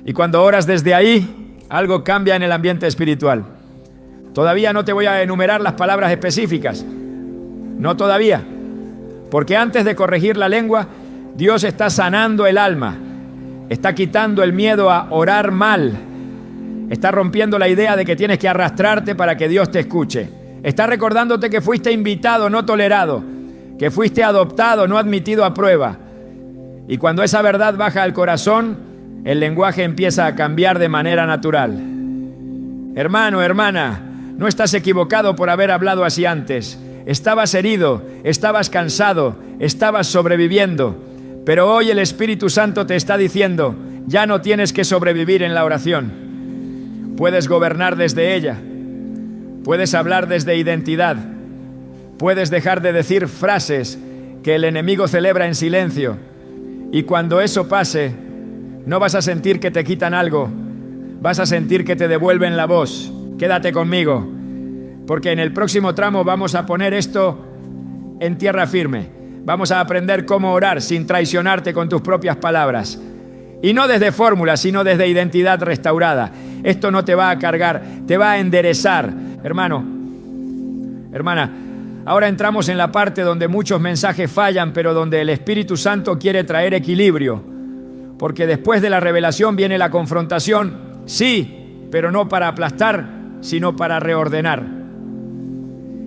Y cuando oras desde ahí, algo cambia en el ambiente espiritual. Todavía no te voy a enumerar las palabras específicas. No todavía. Porque antes de corregir la lengua, Dios está sanando el alma. Está quitando el miedo a orar mal. Está rompiendo la idea de que tienes que arrastrarte para que Dios te escuche. Está recordándote que fuiste invitado, no tolerado. Que fuiste adoptado, no admitido a prueba. Y cuando esa verdad baja al corazón, el lenguaje empieza a cambiar de manera natural. Hermano, hermana, no estás equivocado por haber hablado así antes. Estabas herido, estabas cansado, estabas sobreviviendo. Pero hoy el Espíritu Santo te está diciendo: ya no tienes que sobrevivir en la oración. Puedes gobernar desde ella. Puedes hablar desde identidad. Puedes dejar de decir frases que el enemigo celebra en silencio. Y cuando eso pase, no vas a sentir que te quitan algo. Vas a sentir que te devuelven la voz. Quédate conmigo, porque en el próximo tramo vamos a poner esto en tierra firme. Vamos a aprender cómo orar sin traicionarte con tus propias palabras. Y no desde fórmulas, sino desde identidad restaurada. Esto no te va a cargar, te va a enderezar. Hermano, hermana, ahora entramos en la parte donde muchos mensajes fallan, pero donde el Espíritu Santo quiere traer equilibrio. Porque después de la revelación viene la confrontación, sí, pero no para aplastar, sino para reordenar.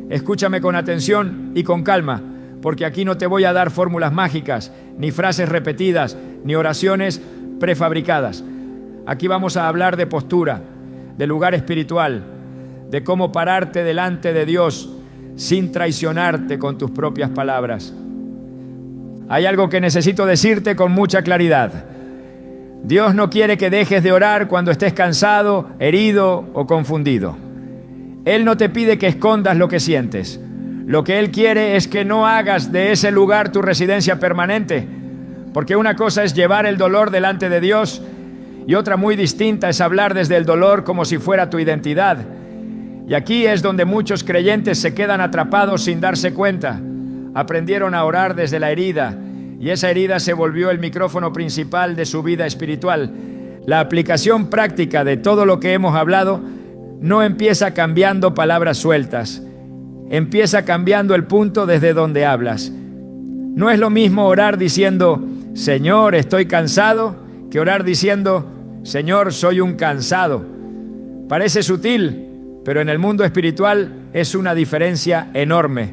Escúchame con atención y con calma, porque aquí no te voy a dar fórmulas mágicas, ni frases repetidas, ni oraciones prefabricadas. Aquí vamos a hablar de postura, de lugar espiritual, de cómo pararte delante de Dios sin traicionarte con tus propias palabras. Hay algo que necesito decirte con mucha claridad. Dios no quiere que dejes de orar cuando estés cansado, herido o confundido. Él no te pide que escondas lo que sientes. Lo que Él quiere es que no hagas de ese lugar tu residencia permanente, porque una cosa es llevar el dolor delante de Dios y otra muy distinta es hablar desde el dolor como si fuera tu identidad. Y aquí es donde muchos creyentes se quedan atrapados sin darse cuenta. Aprendieron a orar desde la herida y esa herida se volvió el micrófono principal de su vida espiritual. La aplicación práctica de todo lo que hemos hablado no empieza cambiando palabras sueltas, empieza cambiando el punto desde donde hablas. No es lo mismo orar diciendo, Señor, estoy cansado, que orar diciendo, Señor, soy un cansado. Parece sutil, pero en el mundo espiritual es una diferencia enorme.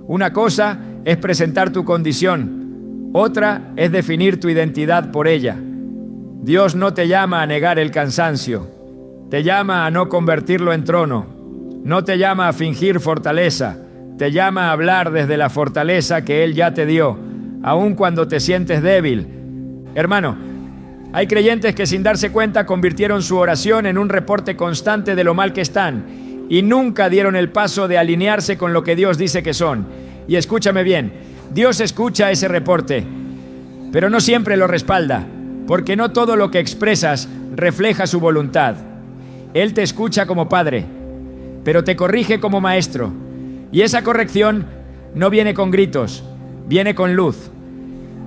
Una cosa es presentar tu condición, otra es definir tu identidad por ella. Dios no te llama a negar el cansancio, te llama a no convertirlo en trono, no te llama a fingir fortaleza, te llama a hablar desde la fortaleza que Él ya te dio, aun cuando te sientes débil. Hermano, hay creyentes que sin darse cuenta convirtieron su oración en un reporte constante de lo mal que están y nunca dieron el paso de alinearse con lo que Dios dice que son. Y escúchame bien, Dios escucha ese reporte, pero no siempre lo respalda, porque no todo lo que expresas refleja su voluntad. Él te escucha como padre, pero te corrige como maestro. Y esa corrección no viene con gritos, viene con luz.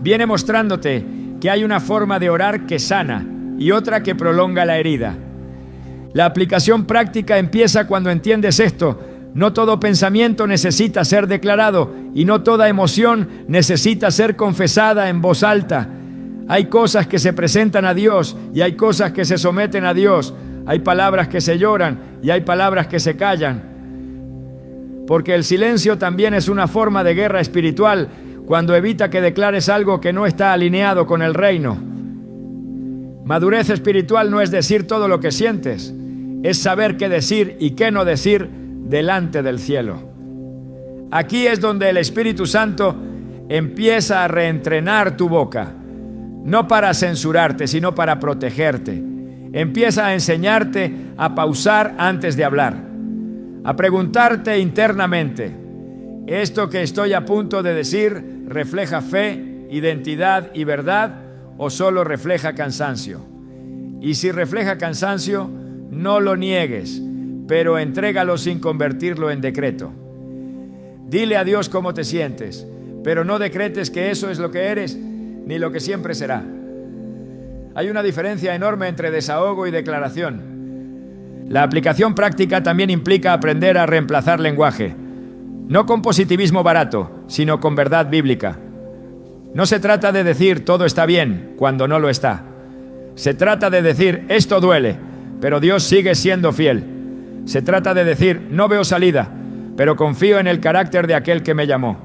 Viene mostrándote que hay una forma de orar que sana y otra que prolonga la herida. La aplicación práctica empieza cuando entiendes esto. No todo pensamiento necesita ser declarado y no toda emoción necesita ser confesada en voz alta. Hay cosas que se presentan a Dios y hay cosas que se someten a Dios. Hay palabras que se lloran y hay palabras que se callan. Porque el silencio también es una forma de guerra espiritual cuando evita que declares algo que no está alineado con el reino. Madurez espiritual no es decir todo lo que sientes, es saber qué decir y qué no decir delante del cielo. Aquí es donde el Espíritu Santo empieza a reentrenar tu boca, no para censurarte, sino para protegerte. Empieza a enseñarte a pausar antes de hablar, a preguntarte internamente, ¿esto que estoy a punto de decir refleja fe, identidad y verdad o solo refleja cansancio? Y si refleja cansancio, no lo niegues, pero entrégalo sin convertirlo en decreto. Dile a Dios cómo te sientes, pero no decretes que eso es lo que eres ni lo que siempre será. Hay una diferencia enorme entre desahogo y declaración. La aplicación práctica también implica aprender a reemplazar lenguaje, no con positivismo barato, sino con verdad bíblica. No se trata de decir todo está bien cuando no lo está. Se trata de decir esto duele, pero Dios sigue siendo fiel. Se trata de decir no veo salida, pero confío en el carácter de aquel que me llamó.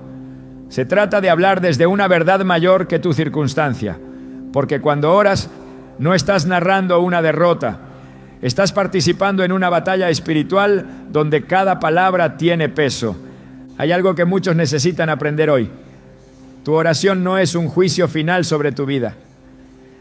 Se trata de hablar desde una verdad mayor que tu circunstancia, porque cuando oras no estás narrando una derrota, estás participando en una batalla espiritual donde cada palabra tiene peso. Hay algo que muchos necesitan aprender hoy. Tu oración no es un juicio final sobre tu vida.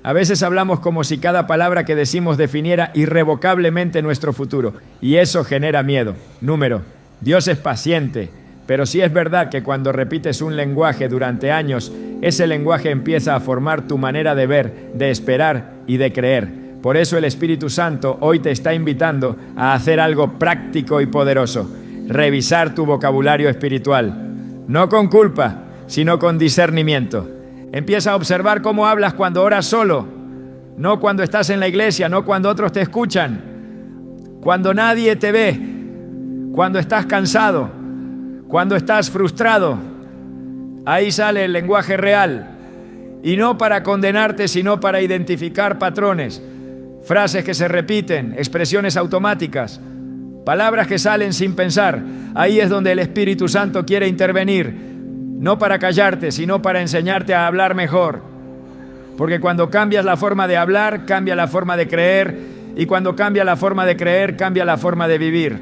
A veces hablamos como si cada palabra que decimos definiera irrevocablemente nuestro futuro, y eso genera miedo. Número, Dios es paciente, pero sí es verdad que cuando repites un lenguaje durante años, ese lenguaje empieza a formar tu manera de ver, de esperar y de creer. Por eso el Espíritu Santo hoy te está invitando a hacer algo práctico y poderoso. Revisar tu vocabulario espiritual, no con culpa, sino con discernimiento. Empieza a observar cómo hablas cuando oras solo, no cuando estás en la iglesia, no cuando otros te escuchan, cuando nadie te ve, Cuando estás cansado, cuando estás frustrado, ahí sale el lenguaje real. Y no para condenarte, sino para identificar patrones, frases que se repiten, expresiones automáticas, palabras que salen sin pensar. Ahí es donde el Espíritu Santo quiere intervenir, no para callarte, sino para enseñarte a hablar mejor. Porque cuando cambias la forma de hablar, cambia la forma de creer, y cuando cambia la forma de creer, cambia la forma de vivir.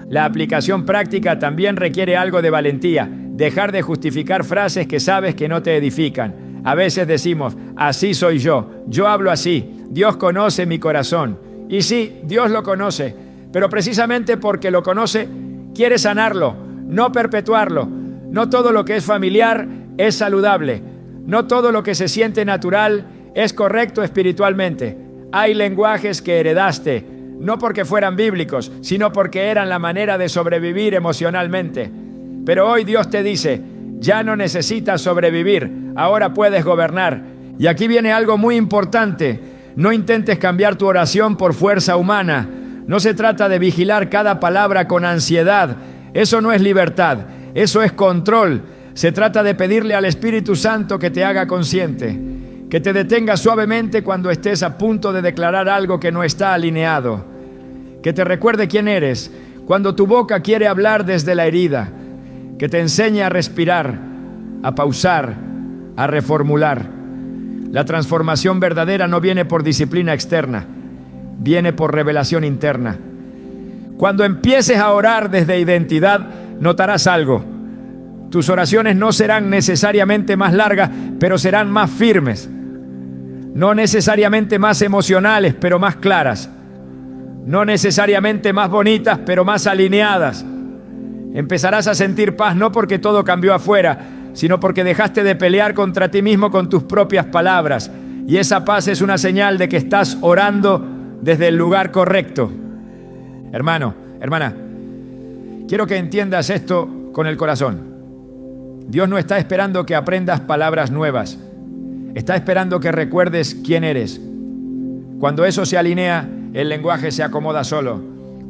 La aplicación práctica también requiere algo de valentía, dejar de justificar frases que sabes que no te edifican. A veces decimos, así soy yo hablo así, Dios conoce mi corazón. Y sí, Dios lo conoce, pero precisamente porque lo conoce, quiere sanarlo, no perpetuarlo. No todo lo que es familiar es saludable, no todo lo que se siente natural es correcto espiritualmente. Hay lenguajes que heredaste, no porque fueran bíblicos, sino porque eran la manera de sobrevivir emocionalmente. Pero hoy Dios te dice, ya no necesitas sobrevivir, ahora puedes gobernar. Y aquí viene algo muy importante. No intentes cambiar tu oración por fuerza humana. No se trata de vigilar cada palabra con ansiedad. Eso no es libertad, eso es control. Se trata de pedirle al Espíritu Santo que te haga consciente, que te detenga suavemente cuando estés a punto de declarar algo que no está alineado, que te recuerde quién eres cuando tu boca quiere hablar desde la herida, que te enseñe a respirar, a pausar, a reformular. La transformación verdadera no viene por disciplina externa, viene por revelación interna. Cuando empieces a orar desde identidad, notarás algo. Tus oraciones no serán necesariamente más largas, pero serán más firmes. No necesariamente más emocionales, pero más claras. No necesariamente más bonitas, pero más alineadas. Empezarás a sentir paz no porque todo cambió afuera, sino porque dejaste de pelear contra ti mismo con tus propias palabras. Y esa paz es una señal de que estás orando desde el lugar correcto. Hermano, hermana, quiero que entiendas esto con el corazón. Dios no está esperando que aprendas palabras nuevas. Está esperando que recuerdes quién eres. Cuando eso se alinea, el lenguaje se acomoda solo.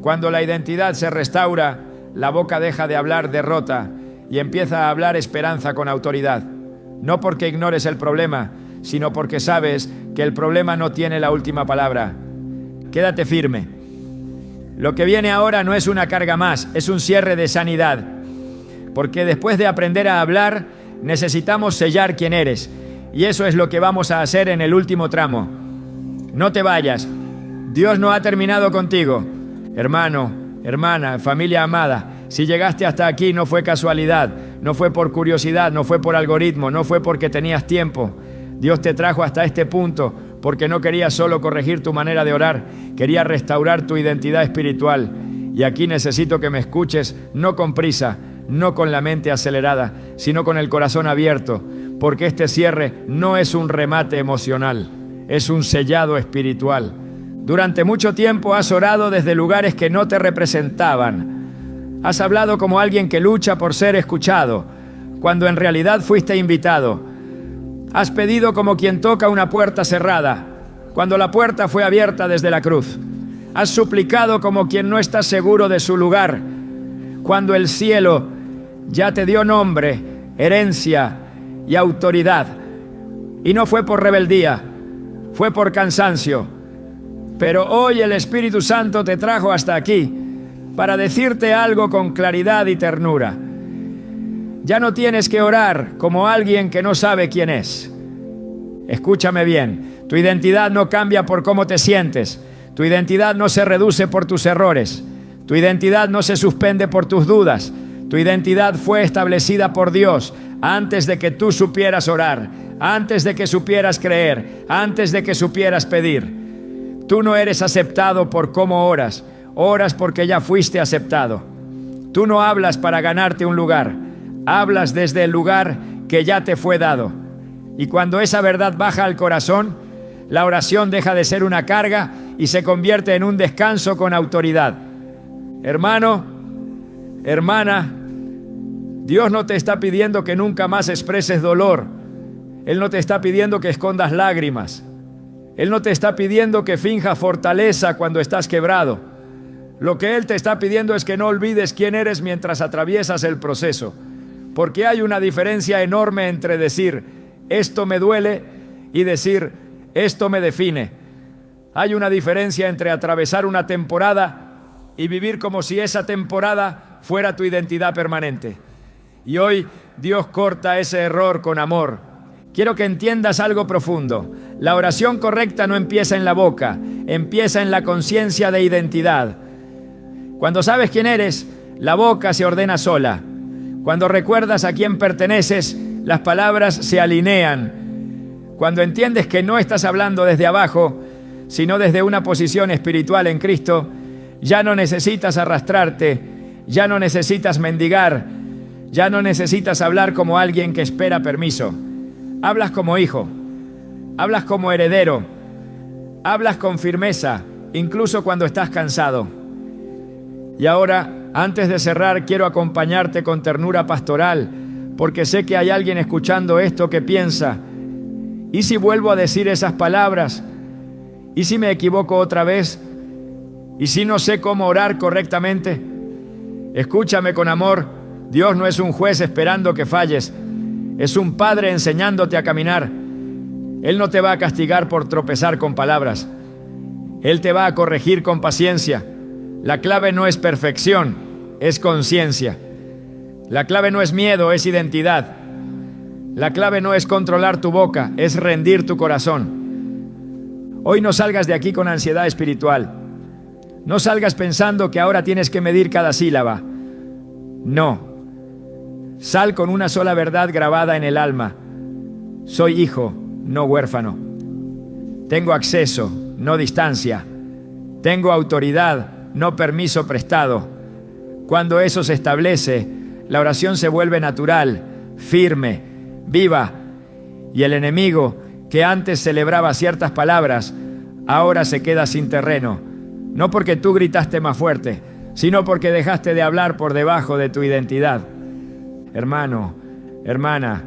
Cuando la identidad se restaura, la boca deja de hablar derrota y empieza a hablar esperanza con autoridad. No porque ignores el problema, sino porque sabes que el problema no tiene la última palabra. Quédate firme. Lo que viene ahora no es una carga más, es un cierre de sanidad. Porque después de aprender a hablar, necesitamos sellar quién eres. Y eso es lo que vamos a hacer en el último tramo. No te vayas. Dios no ha terminado contigo. Hermano, hermana, familia amada, si llegaste hasta aquí no fue casualidad, no fue por curiosidad, no fue por algoritmo, no fue porque tenías tiempo. Dios te trajo hasta este punto porque no quería solo corregir tu manera de orar, quería restaurar tu identidad espiritual. Y aquí necesito que me escuches, no con prisa, no con la mente acelerada, sino con el corazón abierto, porque este cierre no es un remate emocional, es un sellado espiritual. Durante mucho tiempo has orado desde lugares que no te representaban. Has hablado como alguien que lucha por ser escuchado, cuando en realidad fuiste invitado. Has pedido como quien toca una puerta cerrada, cuando la puerta fue abierta desde la cruz. Has suplicado como quien no está seguro de su lugar, cuando el cielo ya te dio nombre, herencia y autoridad. Y no fue por rebeldía, fue por cansancio. Pero hoy el Espíritu Santo te trajo hasta aquí para decirte algo con claridad y ternura. Ya no tienes que orar como alguien que no sabe quién es. Escúchame bien, tu identidad no cambia por cómo te sientes. Tu identidad no se reduce por tus errores. Tu identidad no se suspende por tus dudas. Tu identidad fue establecida por Dios antes de que tú supieras orar, antes de que supieras creer, antes de que supieras pedir. Tú no eres aceptado por cómo oras, oras porque ya fuiste aceptado. Tú no hablas para ganarte un lugar, hablas desde el lugar que ya te fue dado. Y cuando esa verdad baja al corazón, la oración deja de ser una carga y se convierte en un descanso con autoridad. Hermano, hermana, Dios no te está pidiendo que nunca más expreses dolor. Él no te está pidiendo que escondas lágrimas. Él no te está pidiendo que finjas fortaleza cuando estás quebrado. Lo que Él te está pidiendo es que no olvides quién eres mientras atraviesas el proceso. Porque hay una diferencia enorme entre decir, esto me duele, y decir, esto me define. Hay una diferencia entre atravesar una temporada y vivir como si esa temporada fuera tu identidad permanente. Y hoy Dios corta ese error con amor. Quiero que entiendas algo profundo. La oración correcta no empieza en la boca, empieza en la conciencia de identidad. Cuando sabes quién eres, la boca se ordena sola. Cuando recuerdas a quién perteneces, las palabras se alinean. Cuando entiendes que no estás hablando desde abajo, sino desde una posición espiritual en Cristo, ya no necesitas arrastrarte, ya no necesitas mendigar, ya no necesitas hablar como alguien que espera permiso. Hablas como hijo, hablas como heredero, hablas con firmeza, incluso cuando estás cansado. Y ahora, antes de cerrar, quiero acompañarte con ternura pastoral, porque sé que hay alguien escuchando esto que piensa, ¿y si vuelvo a decir esas palabras? ¿Y si me equivoco otra vez? ¿Y si no sé cómo orar correctamente? Escúchame con amor, Dios no es un juez esperando que falles, es un padre enseñándote a caminar. Él no te va a castigar por tropezar con palabras, Él te va a corregir con paciencia. La clave no es perfección, es conciencia. La clave no es miedo, es identidad. La clave no es controlar tu boca, es rendir tu corazón. Hoy no salgas de aquí con ansiedad espiritual. No salgas pensando que ahora tienes que medir cada sílaba. No. Sal con una sola verdad grabada en el alma. Soy hijo, no huérfano. Tengo acceso, no distancia. Tengo autoridad, no permiso prestado. Cuando eso se establece, la oración se vuelve natural, firme, viva, y el enemigo, que antes celebraba ciertas palabras, ahora se queda sin terreno, no porque tú gritaste más fuerte, sino porque dejaste de hablar por debajo de tu identidad. Hermano, hermana,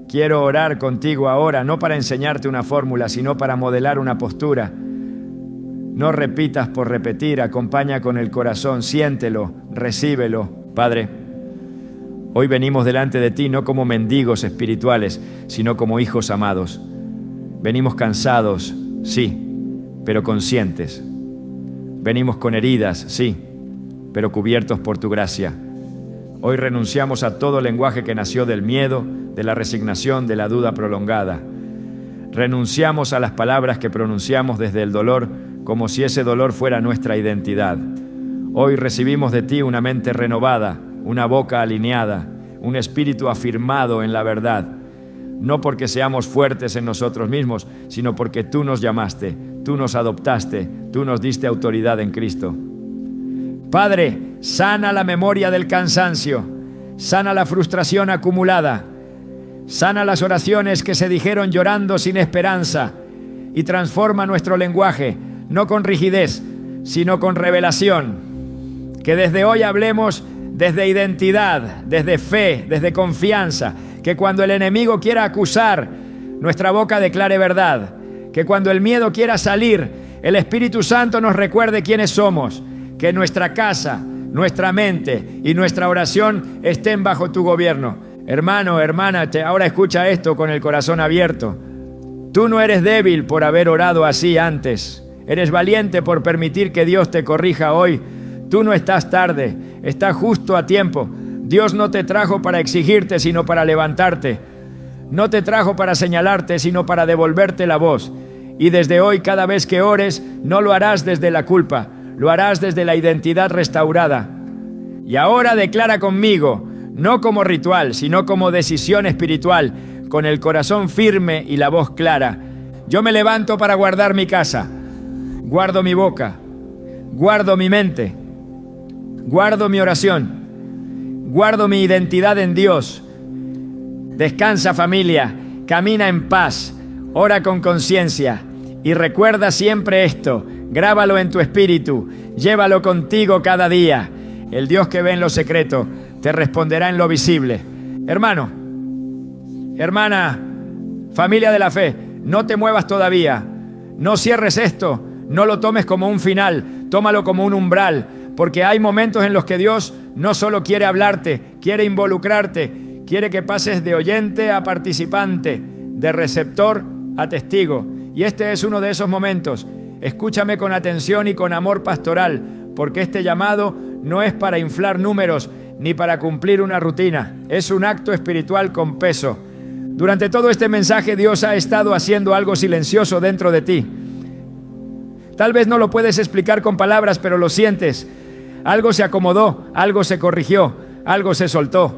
quiero orar contigo ahora, no para enseñarte una fórmula, sino para modelar una postura. No repitas por repetir, acompaña con el corazón, siéntelo, recíbelo. Padre, hoy venimos delante de ti no como mendigos espirituales, sino como hijos amados. Venimos cansados, sí, pero conscientes. Venimos con heridas, sí, pero cubiertos por tu gracia. Hoy renunciamos a todo lenguaje que nació del miedo, de la resignación, de la duda prolongada. Renunciamos a las palabras que pronunciamos desde el dolor, como si ese dolor fuera nuestra identidad. Hoy recibimos de ti una mente renovada, una boca alineada, un espíritu afirmado en la verdad. No porque seamos fuertes en nosotros mismos, sino porque tú nos llamaste, tú nos adoptaste, tú nos diste autoridad en Cristo. Padre, sana la memoria del cansancio, sana la frustración acumulada, sana las oraciones que se dijeron llorando sin esperanza y transforma nuestro lenguaje, no con rigidez, sino con revelación. Que desde hoy hablemos desde identidad, desde fe, desde confianza. Que cuando el enemigo quiera acusar, nuestra boca declare verdad. Que cuando el miedo quiera salir, el Espíritu Santo nos recuerde quiénes somos. Que nuestra casa, nuestra mente y nuestra oración estén bajo tu gobierno. Hermano, hermana, ahora escucha esto con el corazón abierto. Tú no eres débil por haber orado así antes. Eres valiente por permitir que Dios te corrija hoy. Tú no estás tarde, estás justo a tiempo. Dios no te trajo para exigirte, sino para levantarte. No te trajo para señalarte, sino para devolverte la voz. Y desde hoy, cada vez que ores, no lo harás desde la culpa, lo harás desde la identidad restaurada. Y ahora declara conmigo, no como ritual, sino como decisión espiritual, con el corazón firme y la voz clara. Yo me levanto para guardar mi casa. Guardo mi boca, guardo mi mente, guardo mi oración, guardo mi identidad en Dios. Descansa, familia, camina en paz, ora con conciencia y recuerda siempre esto, grábalo en tu espíritu, llévalo contigo cada día. El Dios que ve en lo secreto te responderá en lo visible. Hermano, hermana, familia de la fe, no te muevas todavía, no cierres esto. No lo tomes como un final, Tómalo como un umbral, porque hay momentos en los que Dios no solo quiere hablarte, quiere involucrarte, quiere que pases de oyente a participante, de receptor a testigo. Y este es uno de esos momentos. Escúchame con atención y con amor pastoral, porque este llamado no es para inflar números ni para cumplir una rutina. Es un acto espiritual con peso. Durante todo este mensaje Dios ha estado haciendo algo silencioso dentro de ti. Tal vez no lo puedes explicar con palabras, pero lo sientes. Algo se acomodó, algo se corrigió, algo se soltó.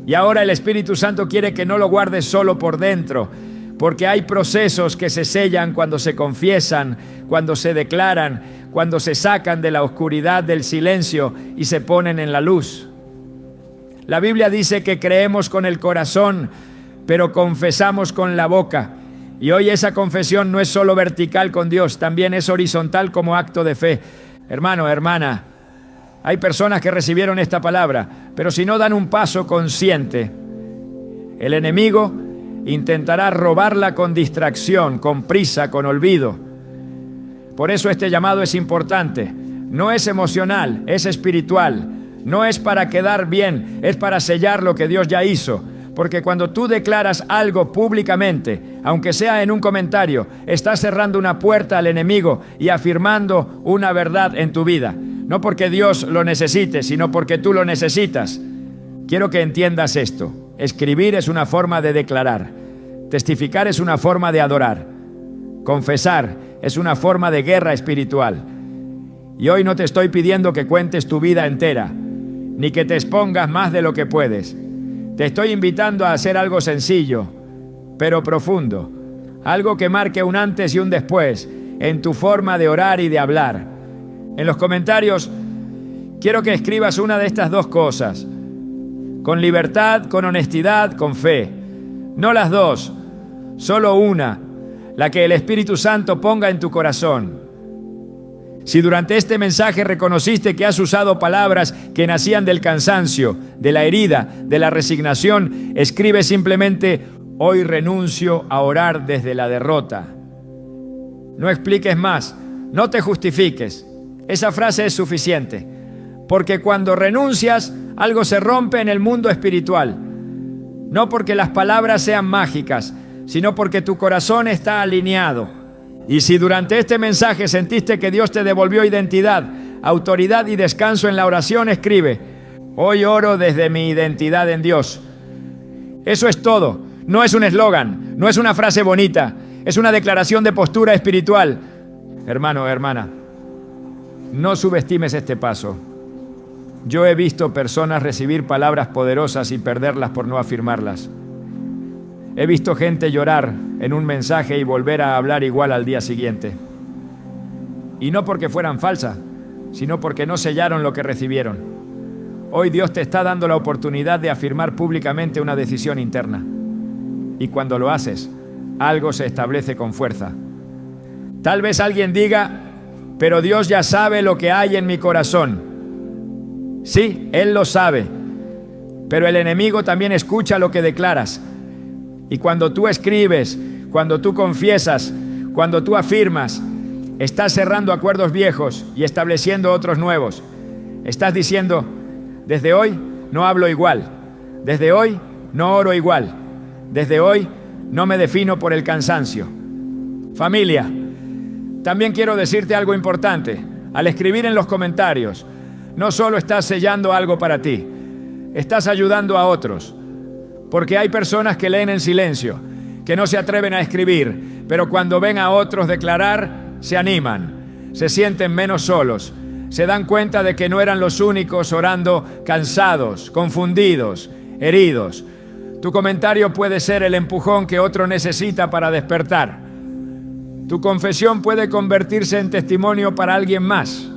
Y ahora el Espíritu Santo quiere que no lo guardes solo por dentro, porque hay procesos que se sellan cuando se confiesan, cuando se declaran, cuando se sacan de la oscuridad del silencio y se ponen en la luz. La Biblia dice que creemos con el corazón, pero confesamos con la boca. Y hoy esa confesión no es solo vertical con Dios, también es horizontal como acto de fe. Hermano, hermana, hay personas que recibieron esta palabra, pero si no dan un paso consciente, el enemigo intentará robarla con distracción, con prisa, con olvido. Por eso este llamado es importante. No es emocional, es espiritual. No es para quedar bien, es para sellar lo que Dios ya hizo. Porque cuando tú declaras algo públicamente, aunque sea en un comentario, estás cerrando una puerta al enemigo y afirmando una verdad en tu vida. No porque Dios lo necesite, sino porque tú lo necesitas. Quiero que entiendas esto. Escribir es una forma de declarar. Testificar es una forma de adorar. Confesar es una forma de guerra espiritual. Y hoy no te estoy pidiendo que cuentes tu vida entera, ni que te expongas más de lo que puedes. Te estoy invitando a hacer algo sencillo, pero profundo. Algo que marque un antes y un después en tu forma de orar y de hablar. En los comentarios quiero que escribas una de estas dos cosas. Con libertad, con honestidad, con fe. No las dos, solo una, la que el Espíritu Santo ponga en tu corazón. Si durante este mensaje reconociste que has usado palabras que nacían del cansancio, de la herida, de la resignación, escribe simplemente: hoy renuncio a orar desde la derrota. No expliques más, no te justifiques. Esa frase es suficiente, porque cuando renuncias, algo se rompe en el mundo espiritual. No porque las palabras sean mágicas, sino porque tu corazón está alineado. Y si durante este mensaje sentiste que Dios te devolvió identidad, autoridad y descanso en la oración, escribe: hoy oro desde mi identidad en Dios. Eso es todo. No es un eslogan, no es una frase bonita, es una declaración de postura espiritual. Hermano, hermana, no subestimes este paso. Yo he visto personas recibir palabras poderosas y perderlas por no afirmarlas. He visto gente llorar en un mensaje y volver a hablar igual al día siguiente. Y no porque fueran falsas, sino porque no sellaron lo que recibieron. Hoy Dios te está dando la oportunidad de afirmar públicamente una decisión interna. Y cuando lo haces, algo se establece con fuerza. Tal vez alguien diga: pero Dios ya sabe lo que hay en mi corazón. Sí, Él lo sabe, pero el enemigo también escucha lo que declaras. Y cuando tú escribes, cuando tú confiesas, cuando tú afirmas, estás cerrando acuerdos viejos y estableciendo otros nuevos. Estás diciendo: desde hoy no hablo igual, desde hoy no oro igual, desde hoy no me defino por el cansancio. Familia, también quiero decirte algo importante. Al escribir en los comentarios, no solo estás sellando algo para ti, estás ayudando a otros. Porque hay personas que leen en silencio, que no se atreven a escribir, pero cuando ven a otros declarar, se animan, se sienten menos solos, se dan cuenta de que no eran los únicos orando cansados, confundidos, heridos. Tu comentario puede ser el empujón que otro necesita para despertar. Tu confesión puede convertirse en testimonio para alguien más.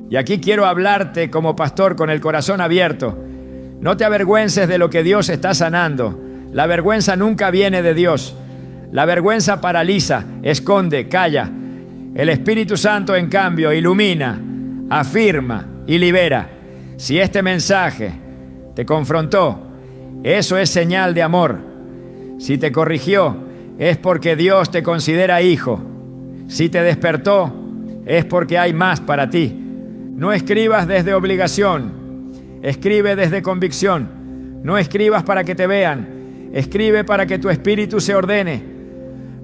Y aquí quiero hablarte como pastor con el corazón abierto. No te avergüences de lo que Dios está sanando. La vergüenza nunca viene de Dios. La vergüenza paraliza, esconde, calla. El Espíritu Santo, en cambio, ilumina, afirma y libera. Si este mensaje te confrontó, eso es señal de amor. Si te corrigió, es porque Dios te considera hijo. Si te despertó, es porque hay más para ti. No escribas desde obligación, escribe desde convicción. No escribas para que te vean, escribe para que tu espíritu se ordene.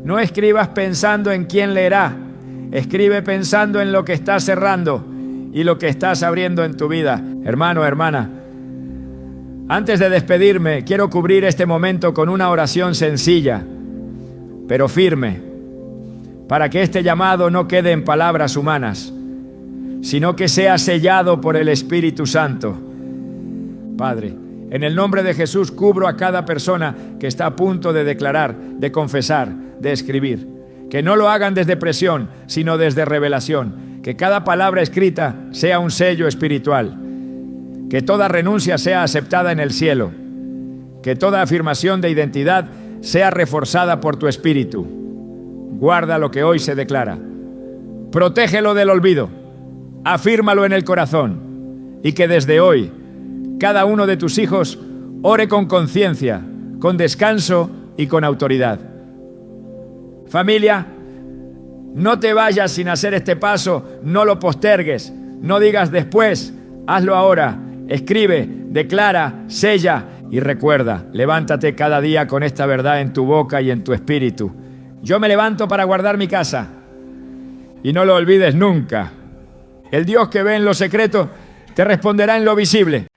No escribas pensando en quién leerá, escribe pensando en lo que estás cerrando y lo que estás abriendo en tu vida. Hermano, hermana, antes de despedirme, quiero cubrir este momento con una oración sencilla, pero firme, para que este llamado no quede en palabras humanas, sino que sea sellado por el Espíritu Santo. Padre, en el nombre de Jesús cubro a cada persona que está a punto de declarar, de confesar, de escribir. Que no lo hagan desde presión, sino desde revelación. Que cada palabra escrita sea un sello espiritual. Que toda renuncia sea aceptada en el cielo. Que toda afirmación de identidad sea reforzada por tu Espíritu. Guarda lo que hoy se declara. Protégelo del olvido. Afírmalo en el corazón. Y que desde hoy cada uno de tus hijos ore con conciencia, con descanso y con autoridad. Familia, no te vayas sin hacer este paso, no lo postergues, no digas después, hazlo ahora. Escribe, declara, sella y recuerda, levántate cada día con esta verdad en tu boca y en tu espíritu. Yo me levanto para guardar mi casa y no lo olvides nunca. El Dios que ve en lo secreto te responderá en lo visible.